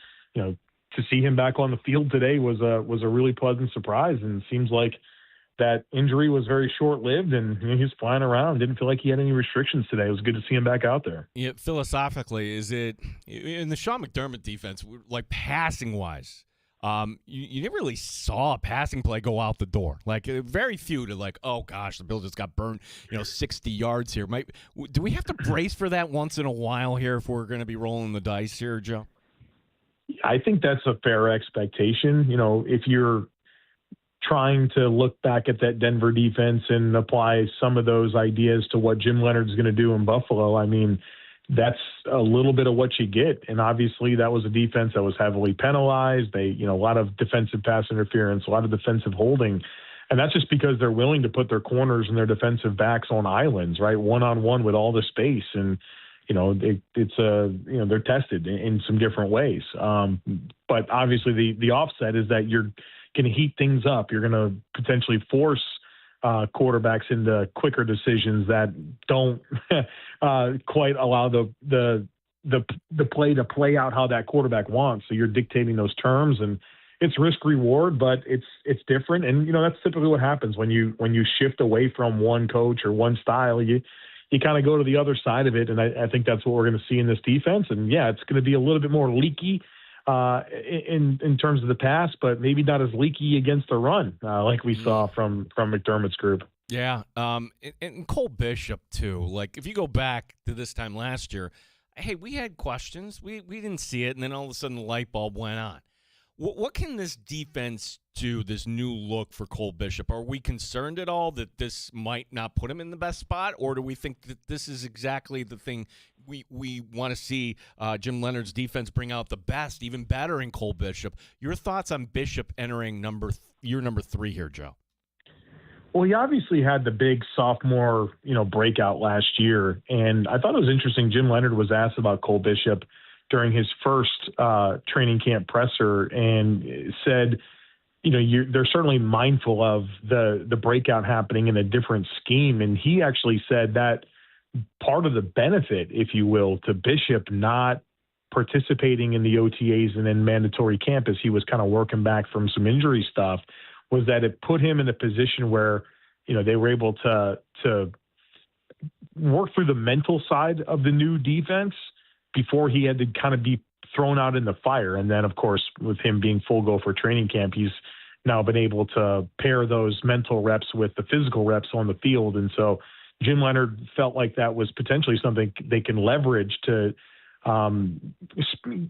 to see him back on the field today was a really pleasant surprise. And it seems like that injury was very short-lived, and he was flying around. Didn't feel like he had any restrictions today. It was good to see him back out there.
Yeah, philosophically, is it in the Sean McDermott defense, like passing-wise, you never really saw a passing play go out the door. Like very few to like, oh gosh, the Bills just got burned, 60 yards here. Do we have to brace for that once in a while here if we're going to be rolling the dice here, Joe?
I think that's a fair expectation. If you're trying to look back at that Denver defense and apply some of those ideas to what Jim Leonard's going to do in Buffalo, I mean, that's a little bit of what you get. And obviously that was a defense that was heavily penalized. They, a lot of defensive pass interference, a lot of defensive holding. And that's just because they're willing to put their corners and their defensive backs on islands, right? One-on-one with all the space. And, they're tested in some different ways. But obviously the offset is that you're going to heat things up. You're going to potentially force quarterbacks into quicker decisions that don't quite allow the play to play out how that quarterback wants. So you're dictating those terms, and it's risk reward, but it's different. And that's typically what happens when you shift away from one coach or one style. You kind of go to the other side of it, and I think that's what we're going to see in this defense. And yeah, it's going to be a little bit more leaky in terms of the pass, but maybe not as leaky against the run like we saw from McDermott's group.
Yeah, and Cole Bishop too. Like if you go back to this time last year, hey, we had questions. We didn't see it, and then all of a sudden the light bulb went on. What can this defense do, this new look for Cole Bishop? Are we concerned at all that this might not put him in the best spot, or do we think that this is exactly the thing we want to see Jim Leonard's defense bring out the best, even better in Cole Bishop? Your thoughts on Bishop entering year number 3 here, Joe?
Well, he obviously had the big sophomore, breakout last year, and I thought it was interesting. Jim Leonard was asked about Cole Bishop during his first training camp presser and said, they're certainly mindful of the breakout happening in a different scheme. And he actually said that part of the benefit, if you will, to Bishop not participating in the OTAs and then mandatory camp as he was kind of working back from some injury stuff was that it put him in a position where, they were able to work through the mental side of the new defense before he had to kind of be thrown out in the fire. And then, of course, with him being full go for training camp, he's now been able to pair those mental reps with the physical reps on the field. And so Jim Leonard felt like that was potentially something they can leverage to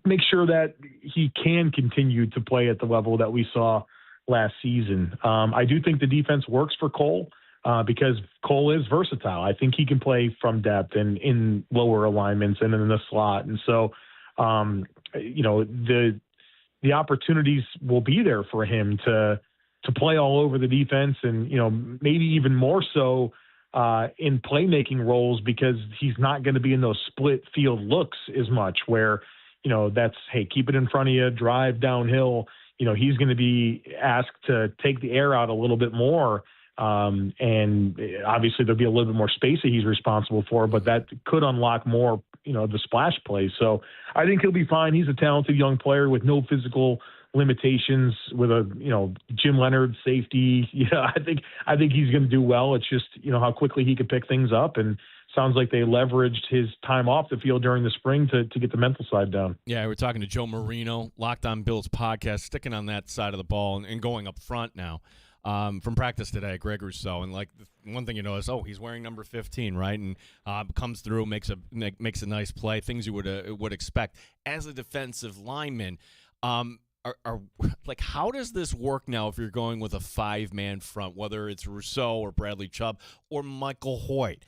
make sure that he can continue to play at the level that we saw last season. I do think the defense works for Cole because Cole is versatile. I think he can play from depth and in lower alignments and in the slot. And so, the opportunities will be there for him to play all over the defense and, maybe even more so in playmaking roles because he's not going to be in those split field looks as much where, that's, hey, keep it in front of you, drive downhill. He's going to be asked to take the air out a little bit more. And obviously there'll be a little bit more space that he's responsible for, but that could unlock more, the splash plays. So I think he'll be fine. He's a talented young player with no physical limitations with a, Jim Leonard safety. I think he's going to do well. It's just, how quickly he could pick things up, and sounds like they leveraged his time off the field during the spring to get the mental side down.
Yeah, we're talking to Joe Marino, Locked On Bills podcast, sticking on that side of the ball and going up front now. From practice today, Greg Rousseau, and like one thing you notice, he's wearing number 15, right? And comes through, makes a nice play, things you would expect as a defensive lineman. How does this work now if you're going with a 5-man front, whether it's Rousseau or Bradley Chubb or Michael Hoyt?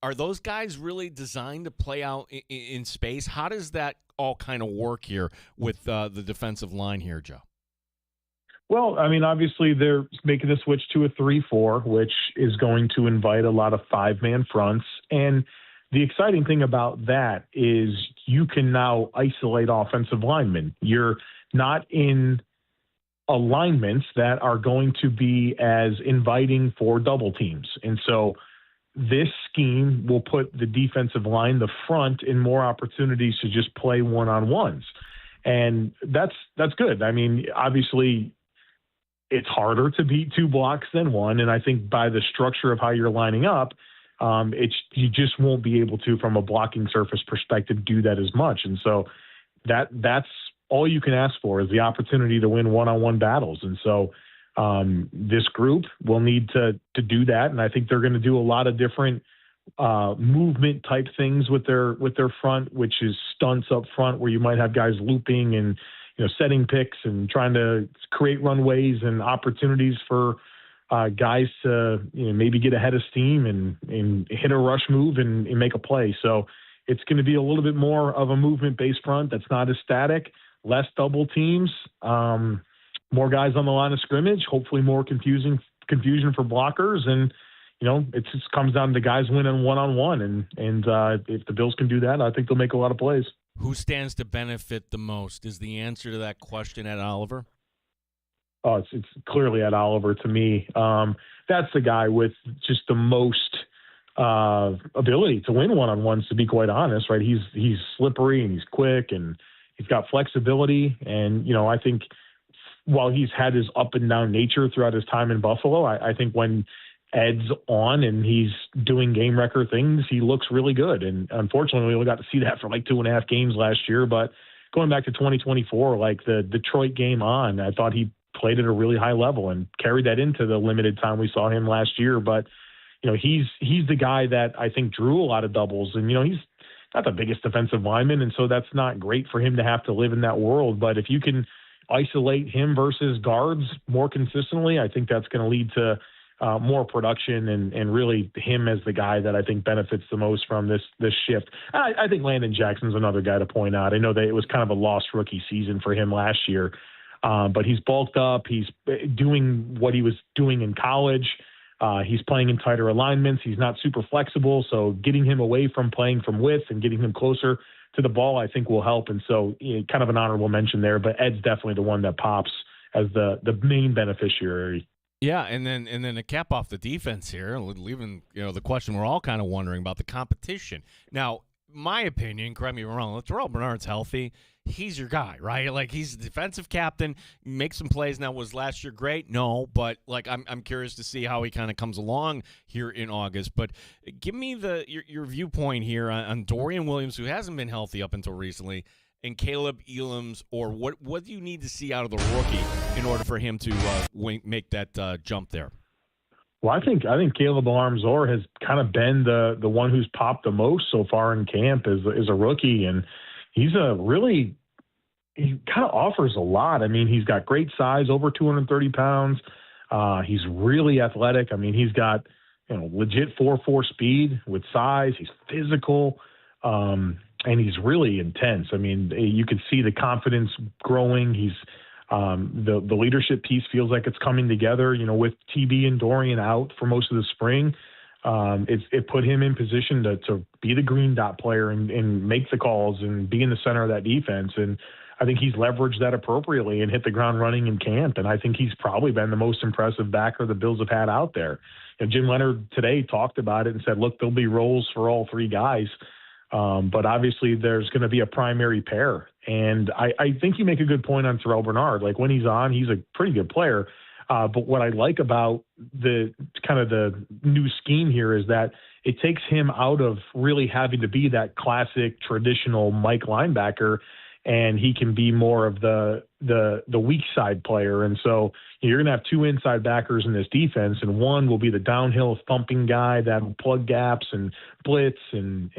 Are those guys really designed to play out in space? How does that all kind of work here with the defensive line here, Joe?
Well, I mean, obviously they're making the switch to a 3-4, which is going to invite a lot of 5-man fronts. And the exciting thing about that is you can now isolate offensive linemen. You're not in alignments that are going to be as inviting for double teams. And so this scheme will put the defensive line, the front, in more opportunities to just play one-on-ones. And that's good. I mean, obviously it's harder to beat 2 blocks than 1. And I think by the structure of how you're lining up, you just won't be able to, from a blocking surface perspective, do that as much. And so that's all you can ask for is the opportunity to win one-on-one battles. And so this group will need to do that. And I think they're going to do a lot of different movement type things with their front, which is stunts up front where you might have guys looping and, setting picks and trying to create runways and opportunities for guys to, maybe get ahead of steam and hit a rush move and make a play. So it's going to be a little bit more of a movement-based front that's not as static, less double teams, more guys on the line of scrimmage, hopefully more confusion for blockers. And, it just comes down to guys winning one-on-one. And if the Bills can do that, I think they'll make a lot of plays.
Who stands to benefit the most? Is the answer to that question Ed Oliver?
Oh, it's clearly Ed Oliver to me. That's the guy with just the most ability to win one-on-ones, to be quite honest, right? He's slippery and he's quick and he's got flexibility. And, I think while he's had his up and down nature throughout his time in Buffalo, I think when Ed's on and he's doing game record things, he looks really good. And unfortunately, we only got to see that for like 2.5 games last year, but going back to 2024, like the Detroit game on, I thought he played at a really high level and carried that into the limited time we saw him last year. But, he's the guy that I think drew a lot of doubles. And, he's not the biggest defensive lineman, and so that's not great for him to have to live in that world. But if you can isolate him versus guards more consistently, I think that's going to lead to more production and really him as the guy that I think benefits the most from this shift. I think Landon Jackson's another guy to point out. I know that it was kind of a lost rookie season for him last year, but he's bulked up. He's doing what he was doing in college. He's playing in tighter alignments. He's not super flexible, so getting him away from playing from width and getting him closer to the ball, I think, will help. And so, kind of an honorable mention there. But Ed's definitely the one that pops as the main beneficiary.
Yeah, and then to cap off the defense here, leaving the question we're all kind of wondering about the competition. Now, my opinion, correct me if I'm wrong, if Terrell Bernard's healthy, he's your guy, right? Like, he's the defensive captain, makes some plays. Now, was last year great? No, but like I'm curious to see how he kind of comes along here in August. But give me your viewpoint here on Dorian Williams, who hasn't been healthy up until recently, and Caleb Elam's, or what do you need to see out of the rookie in order for him to make that jump there?
Well, I think Caleb Alarm-Zor has kind of been the one who's popped the most so far in camp as a rookie, and he kind of offers a lot. I mean, he's got great size, over 230 pounds. He's really athletic. I mean, he's got legit 4.4 speed with size. He's physical, and he's really intense. I mean, you can see the confidence growing. He's the leadership piece feels like it's coming together, with TB and Dorian out for most of the spring. It put him in position to be the green dot player and make the calls and be in the center of that defense. And I think he's leveraged that appropriately and hit the ground running in camp. And I think he's probably been the most impressive backer the Bills have had out there. Jim Leonard today talked about it and said, look, there'll be roles for all three guys. But obviously there's going to be a primary pair. And I think you make a good point on Terrell Bernard. Like, when he's on, he's a pretty good player. But what I like about the new scheme here is that it takes him out of really having to be that classic traditional Mike linebacker, and he can be more of the weak side player. And so you're going to have two inside backers in this defense, and one will be the downhill thumping guy that will plug gaps and blitz and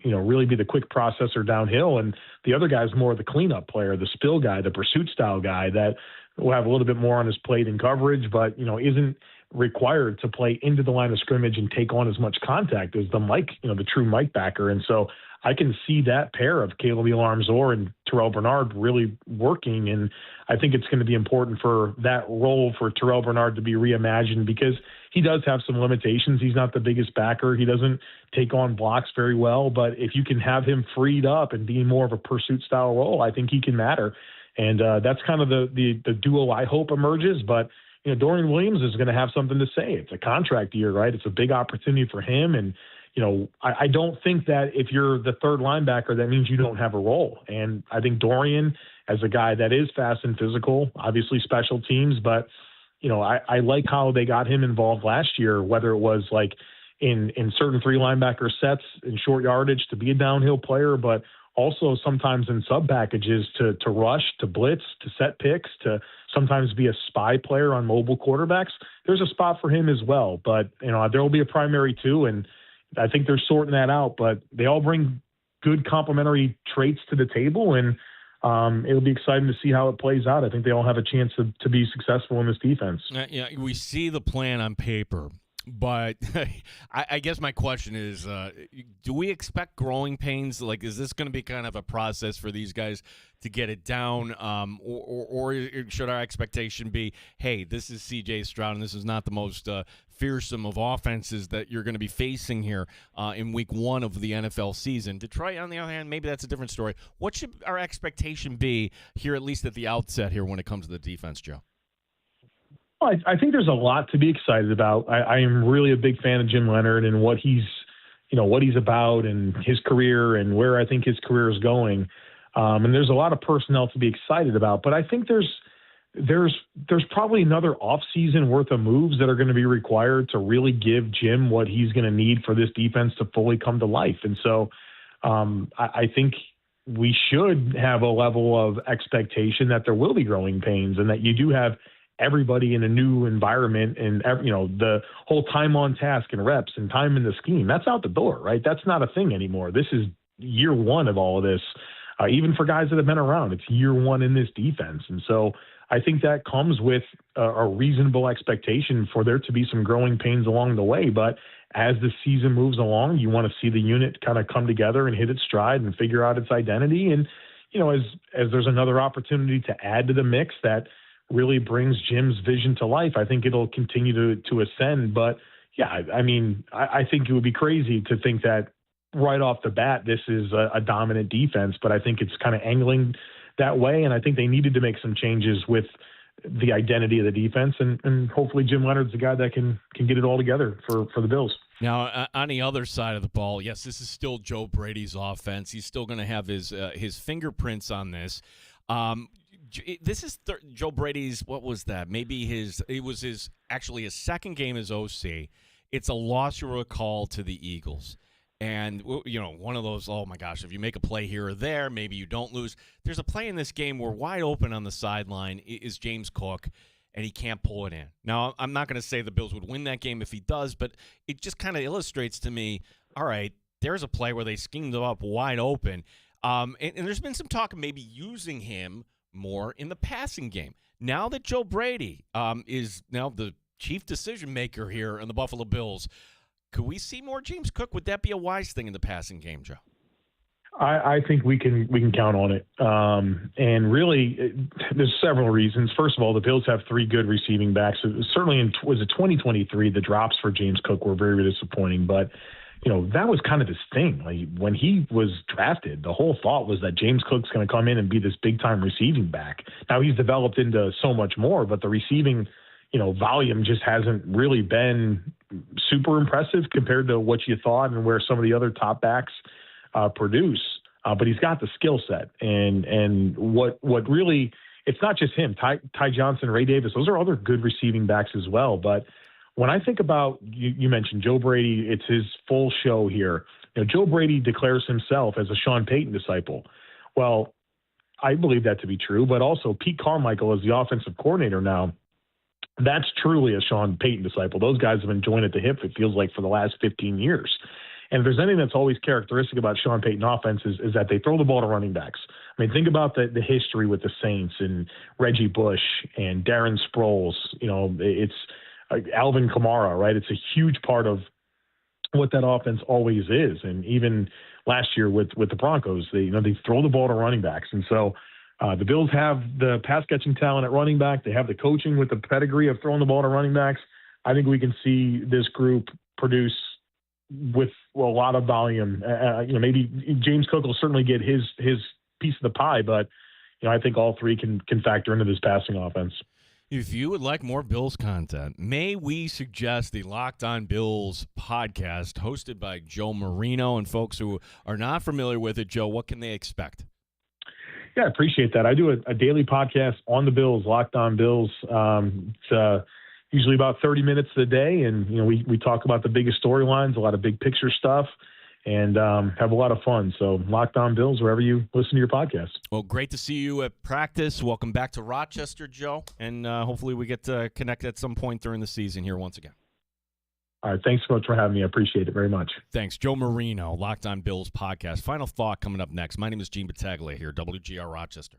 really be the quick processor downhill. And the other guy is more of the cleanup player, the spill guy, the pursuit style guy that will have a little bit more on his plate in coverage, but isn't required to play into the line of scrimmage and take on as much contact as the Mike, the true Mike backer. And so I can see that pair of Caleb Alarm-Zor and Terrell Bernard really working. And I think it's going to be important for that role for Terrell Bernard to be reimagined, because he does have some limitations. He's not the biggest backer. He doesn't take on blocks very well, but if you can have him freed up and be more of a pursuit style role, I think he can matter. And that's kind of the duo I hope emerges. But, Dorian Williams is going to have something to say. It's a contract year, right? It's a big opportunity for him. And, I don't think that if you're the third linebacker, that means you don't have a role. And I think Dorian, as a guy that is fast and physical, obviously special teams, but, I like how they got him involved last year, whether it was like in certain three linebacker sets in short yardage to be a downhill player, but also sometimes in sub packages to rush, to blitz, to set picks, to sometimes be a spy player on mobile quarterbacks. There's a spot for him as well, but there will be a primary too. And I think they're sorting that out, but they all bring good complementary traits to the table, and it'll be exciting to see how it plays out. I think they all have a chance to be successful in this defense.
Yeah, we see the plan on paper. But I guess my question is, do we expect growing pains? Like, is this going to be kind of a process for these guys to get it down? Or should our expectation be, hey, this is C.J. Stroud, and this is not the most fearsome of offenses that you're going to be facing here in week one of the NFL season? Detroit, on the other hand, maybe that's a different story. What should our expectation be here, at least at the outset here, when it comes to the defense, Joe?
I think there's a lot to be excited about. I am really a big fan of Jim Leonard and what he's about and his career and where I think his career is going. And there's a lot of personnel to be excited about. But I think there's probably another offseason worth of moves that are going to be required to really give Jim what he's going to need for this defense to fully come to life. And so I think we should have a level of expectation that there will be growing pains and that you do have everybody in a new environment and, the whole time on task and reps and time in the scheme, that's out the door, right? That's not a thing anymore. This is year one of all of this. Even for guys that have been around, it's year one in this defense. And so I think that comes with a reasonable expectation for there to be some growing pains along the way. But as the season moves along, you want to see the unit kind of come together and hit its stride and figure out its identity. And, as there's another opportunity to add to the mix that really brings Jim's vision to life, I think it'll continue to ascend. But yeah, I think it would be crazy to think that right off the bat, this is a dominant defense, but I think it's kind of angling that way. And I think they needed to make some changes with the identity of the defense. And hopefully Jim Leonard's the guy that can get it all together for the Bills.
Now, on the other side of the ball, yes, this is still Joe Brady's offense. He's still going to have his fingerprints on this. This is Joe Brady's, what was that? Maybe it was his second game as OC. It's a loss you recall to the Eagles. And, one of those, oh, my gosh, if you make a play here or there, maybe you don't lose. There's a play in this game where wide open on the sideline is James Cook, and he can't pull it in. Now, I'm not going to say the Bills would win that game if he does, but it just kind of illustrates to me, all right, there's a play where they schemed him up wide open. And there's been some talk of maybe using him more in the passing game. Now that Joe Brady is now the chief decision maker here in the Buffalo Bills, could we see more James Cook? Would that be a wise thing in the passing game, Joe?
I think we can count on it. And really, there's several reasons. First of all, the Bills have three good receiving backs. Certainly was it 2023, the drops for James Cook were very, very disappointing. But, that was kind of his thing. Like when he was drafted, the whole thought was that James Cook's going to come in and be this big-time receiving back. Now he's developed into so much more, but the receiving volume just hasn't really been super impressive compared to what you thought and where some of the other top backs produce. But he's got the skill set. And what really, it's not just him. Ty Johnson, Ray Davis, those are other good receiving backs as well. But when I think about, you mentioned Joe Brady, it's his full show here. Joe Brady declares himself as a Sean Payton disciple. Well, I believe that to be true, but also Pete Carmichael is the offensive coordinator now. That's truly a Sean Payton disciple. Those guys have been joined at the hip, it feels like, for the last 15 years. And if there's anything that's always characteristic about Sean Payton offenses is that they throw the ball to running backs. I mean, think about the history with the Saints and Reggie Bush and Darren Sproles. It's Alvin Kamara, right? It's a huge part of what that offense always is. And even last year with the Broncos, they throw the ball to running backs. And so the Bills have the pass catching talent at running back. They have the coaching with the pedigree of throwing the ball to running backs. I think we can see this group produce with a lot of volume. Maybe James Cook will certainly get his piece of the pie, but I think all three can factor into this passing offense.
If you would like more Bills content, may we suggest the Locked On Bills podcast hosted by Joe Marino? And folks who are not familiar with it, Joe, what can they expect?
Yeah, I appreciate that. I do a daily podcast on the Bills, Locked On Bills. It's usually about 30 minutes a day, and we talk about the biggest storylines, a lot of big picture stuff, and have a lot of fun. So Locked On Bills, wherever you listen to your podcast.
Well, great to see you at practice. Welcome back to Rochester, Joe, and hopefully we get to connect at some point during the season here once again.
All right, thanks so much for having me. I appreciate it very much.
Thanks. Joe Marino, Locked On Bills podcast. Final thought coming up next. My name is Gene Battaglia here, WGR Rochester.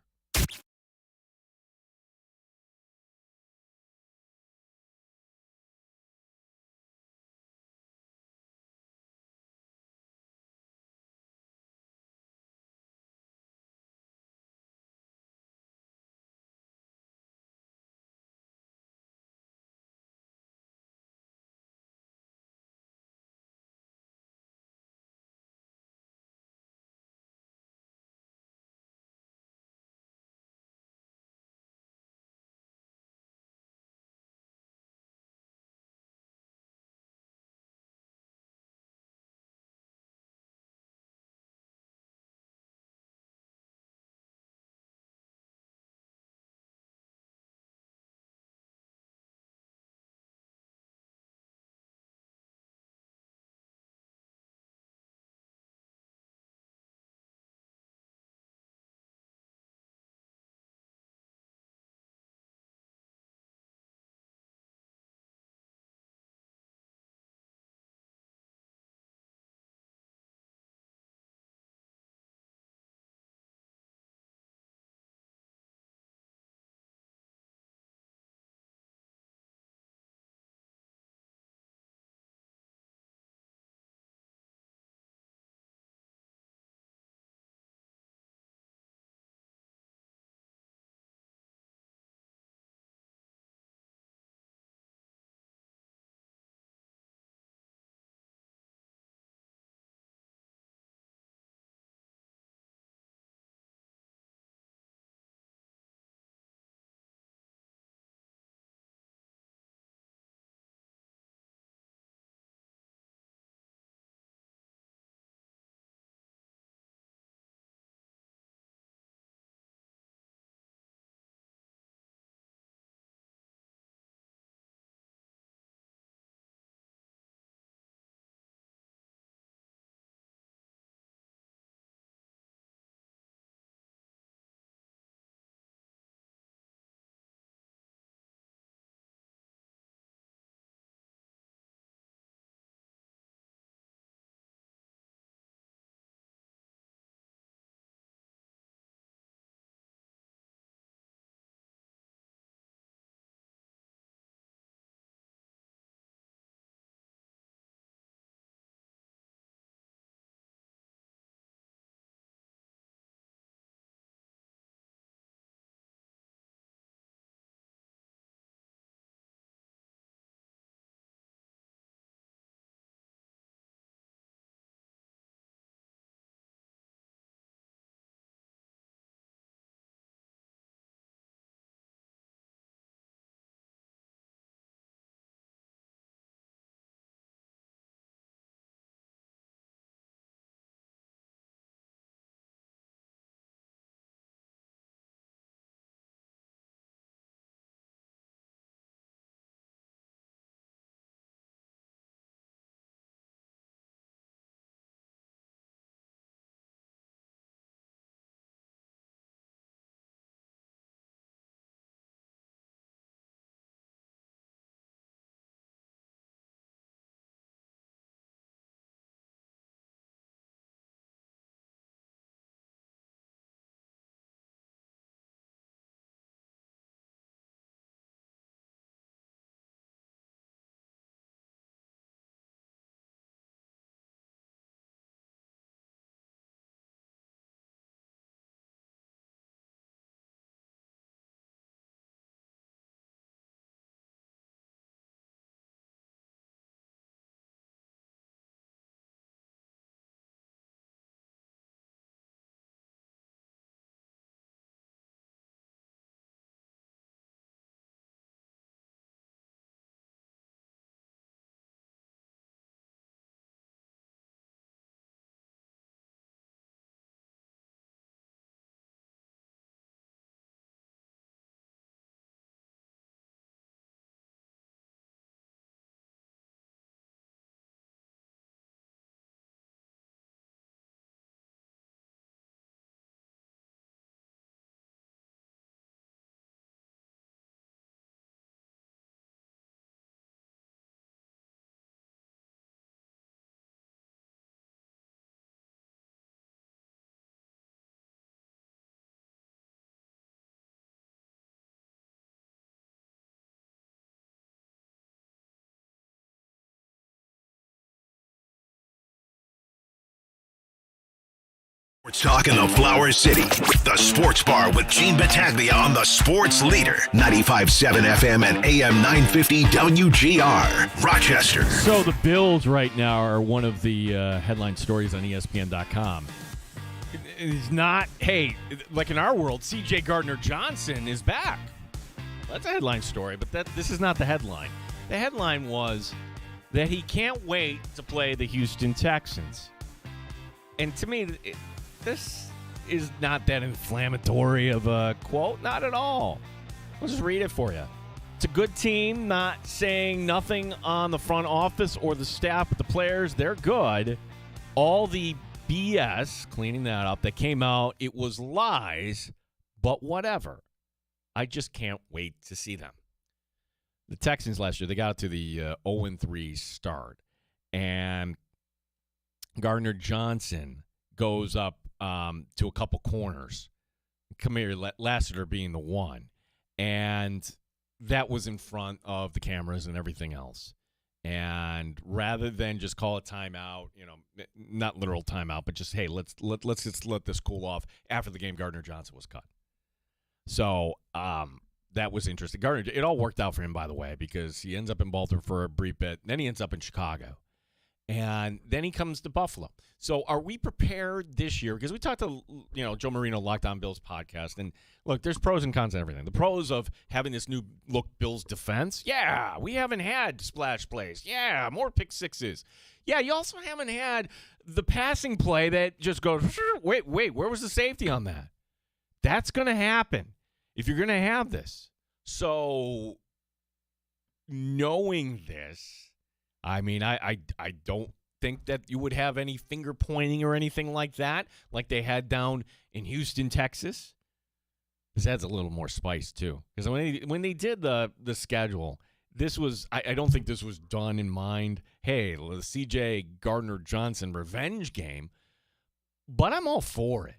Sports Talk in the Flower City. The Sports Bar with Gene Battaglia on the Sports Leader. 95.7 FM and AM 950 WGR, Rochester.
So the Bills right now are one of the headline stories on ESPN.com. It's not, hey, like in our world, C.J. Gardner-Johnson is back. That's a headline story, but this is not the headline. The headline was that he can't wait to play the Houston Texans. And to me, this is not that inflammatory of a quote. Not at all. I'll just read it for you. It's a good team, not saying nothing on the front office or the staff, but the players, they're good. All the BS, cleaning that up, that came out, it was lies, but whatever. I just can't wait to see them. The Texans last year, they got to the 0-3 start. And Gardner-Johnson goes up to a couple corners. Lassiter being the one. And that was in front of the cameras and everything else. And rather than just call a timeout, not literal timeout, but just, hey, let's just let this cool off. After the game, Gardner-Johnson was cut. So that was interesting. Gardner, it all worked out for him, by the way, because he ends up in Baltimore for a brief bit. Then he ends up in Chicago. And then he comes to Buffalo. So are we prepared this year? Because we talked to, Joe Marino, Locked On Bills podcast. And look, there's pros and cons and everything. The pros of having this new look Bills defense. Yeah, we haven't had splash plays. Yeah, more pick sixes. Yeah, you also haven't had the passing play that just goes, wait, where was the safety on that? That's going to happen if you're going to have this. So knowing this, I mean, I don't think that you would have any finger pointing or anything like that, like they had down in Houston, Texas. This adds a little more spice, too. Because when they did the schedule, this was, I don't think this was done in mind, hey, the C.J. Gardner-Johnson revenge game. But I'm all for it.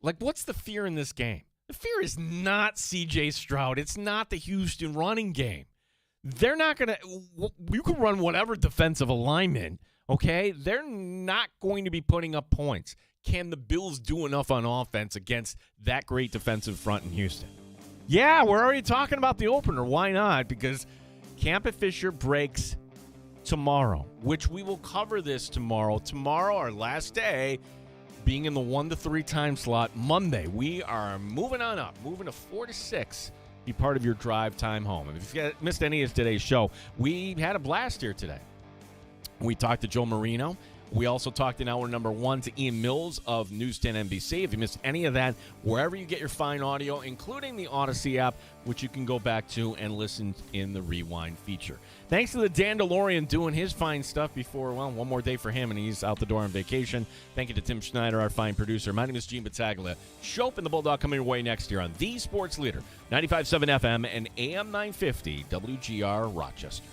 Like, what's the fear in this game? The fear is not C.J. Stroud. It's not the Houston running game. They're not going to – you can run whatever defensive alignment, okay? They're not going to be putting up points. Can the Bills do enough on offense against that great defensive front in Houston? Yeah, we're already talking about the opener. Why not? Because Camp at Fisher breaks tomorrow, which we will cover this tomorrow. Tomorrow, our last day, being in the 1 to 3 time slot. Monday, we are moving on up, moving to 4 to 6. Be part of your drive time home. And if you missed any of today's show, we had a blast here today. We talked to Joe Marino. We also talked in hour number 1 to Ian Mills of News 10 NBC. If you missed any of that, wherever you get your fine audio, including the Odyssey app, which you can go back to and listen in the Rewind feature. Thanks to the Dandalorian doing his fine stuff before, one more day for him, and he's out the door on vacation. Thank you to Tim Schneider, our fine producer. My name is Gene Battaglia. Shope and the Bulldog coming your way next year on The Sports Leader, 95.7 FM and AM 950 WGR Rochester.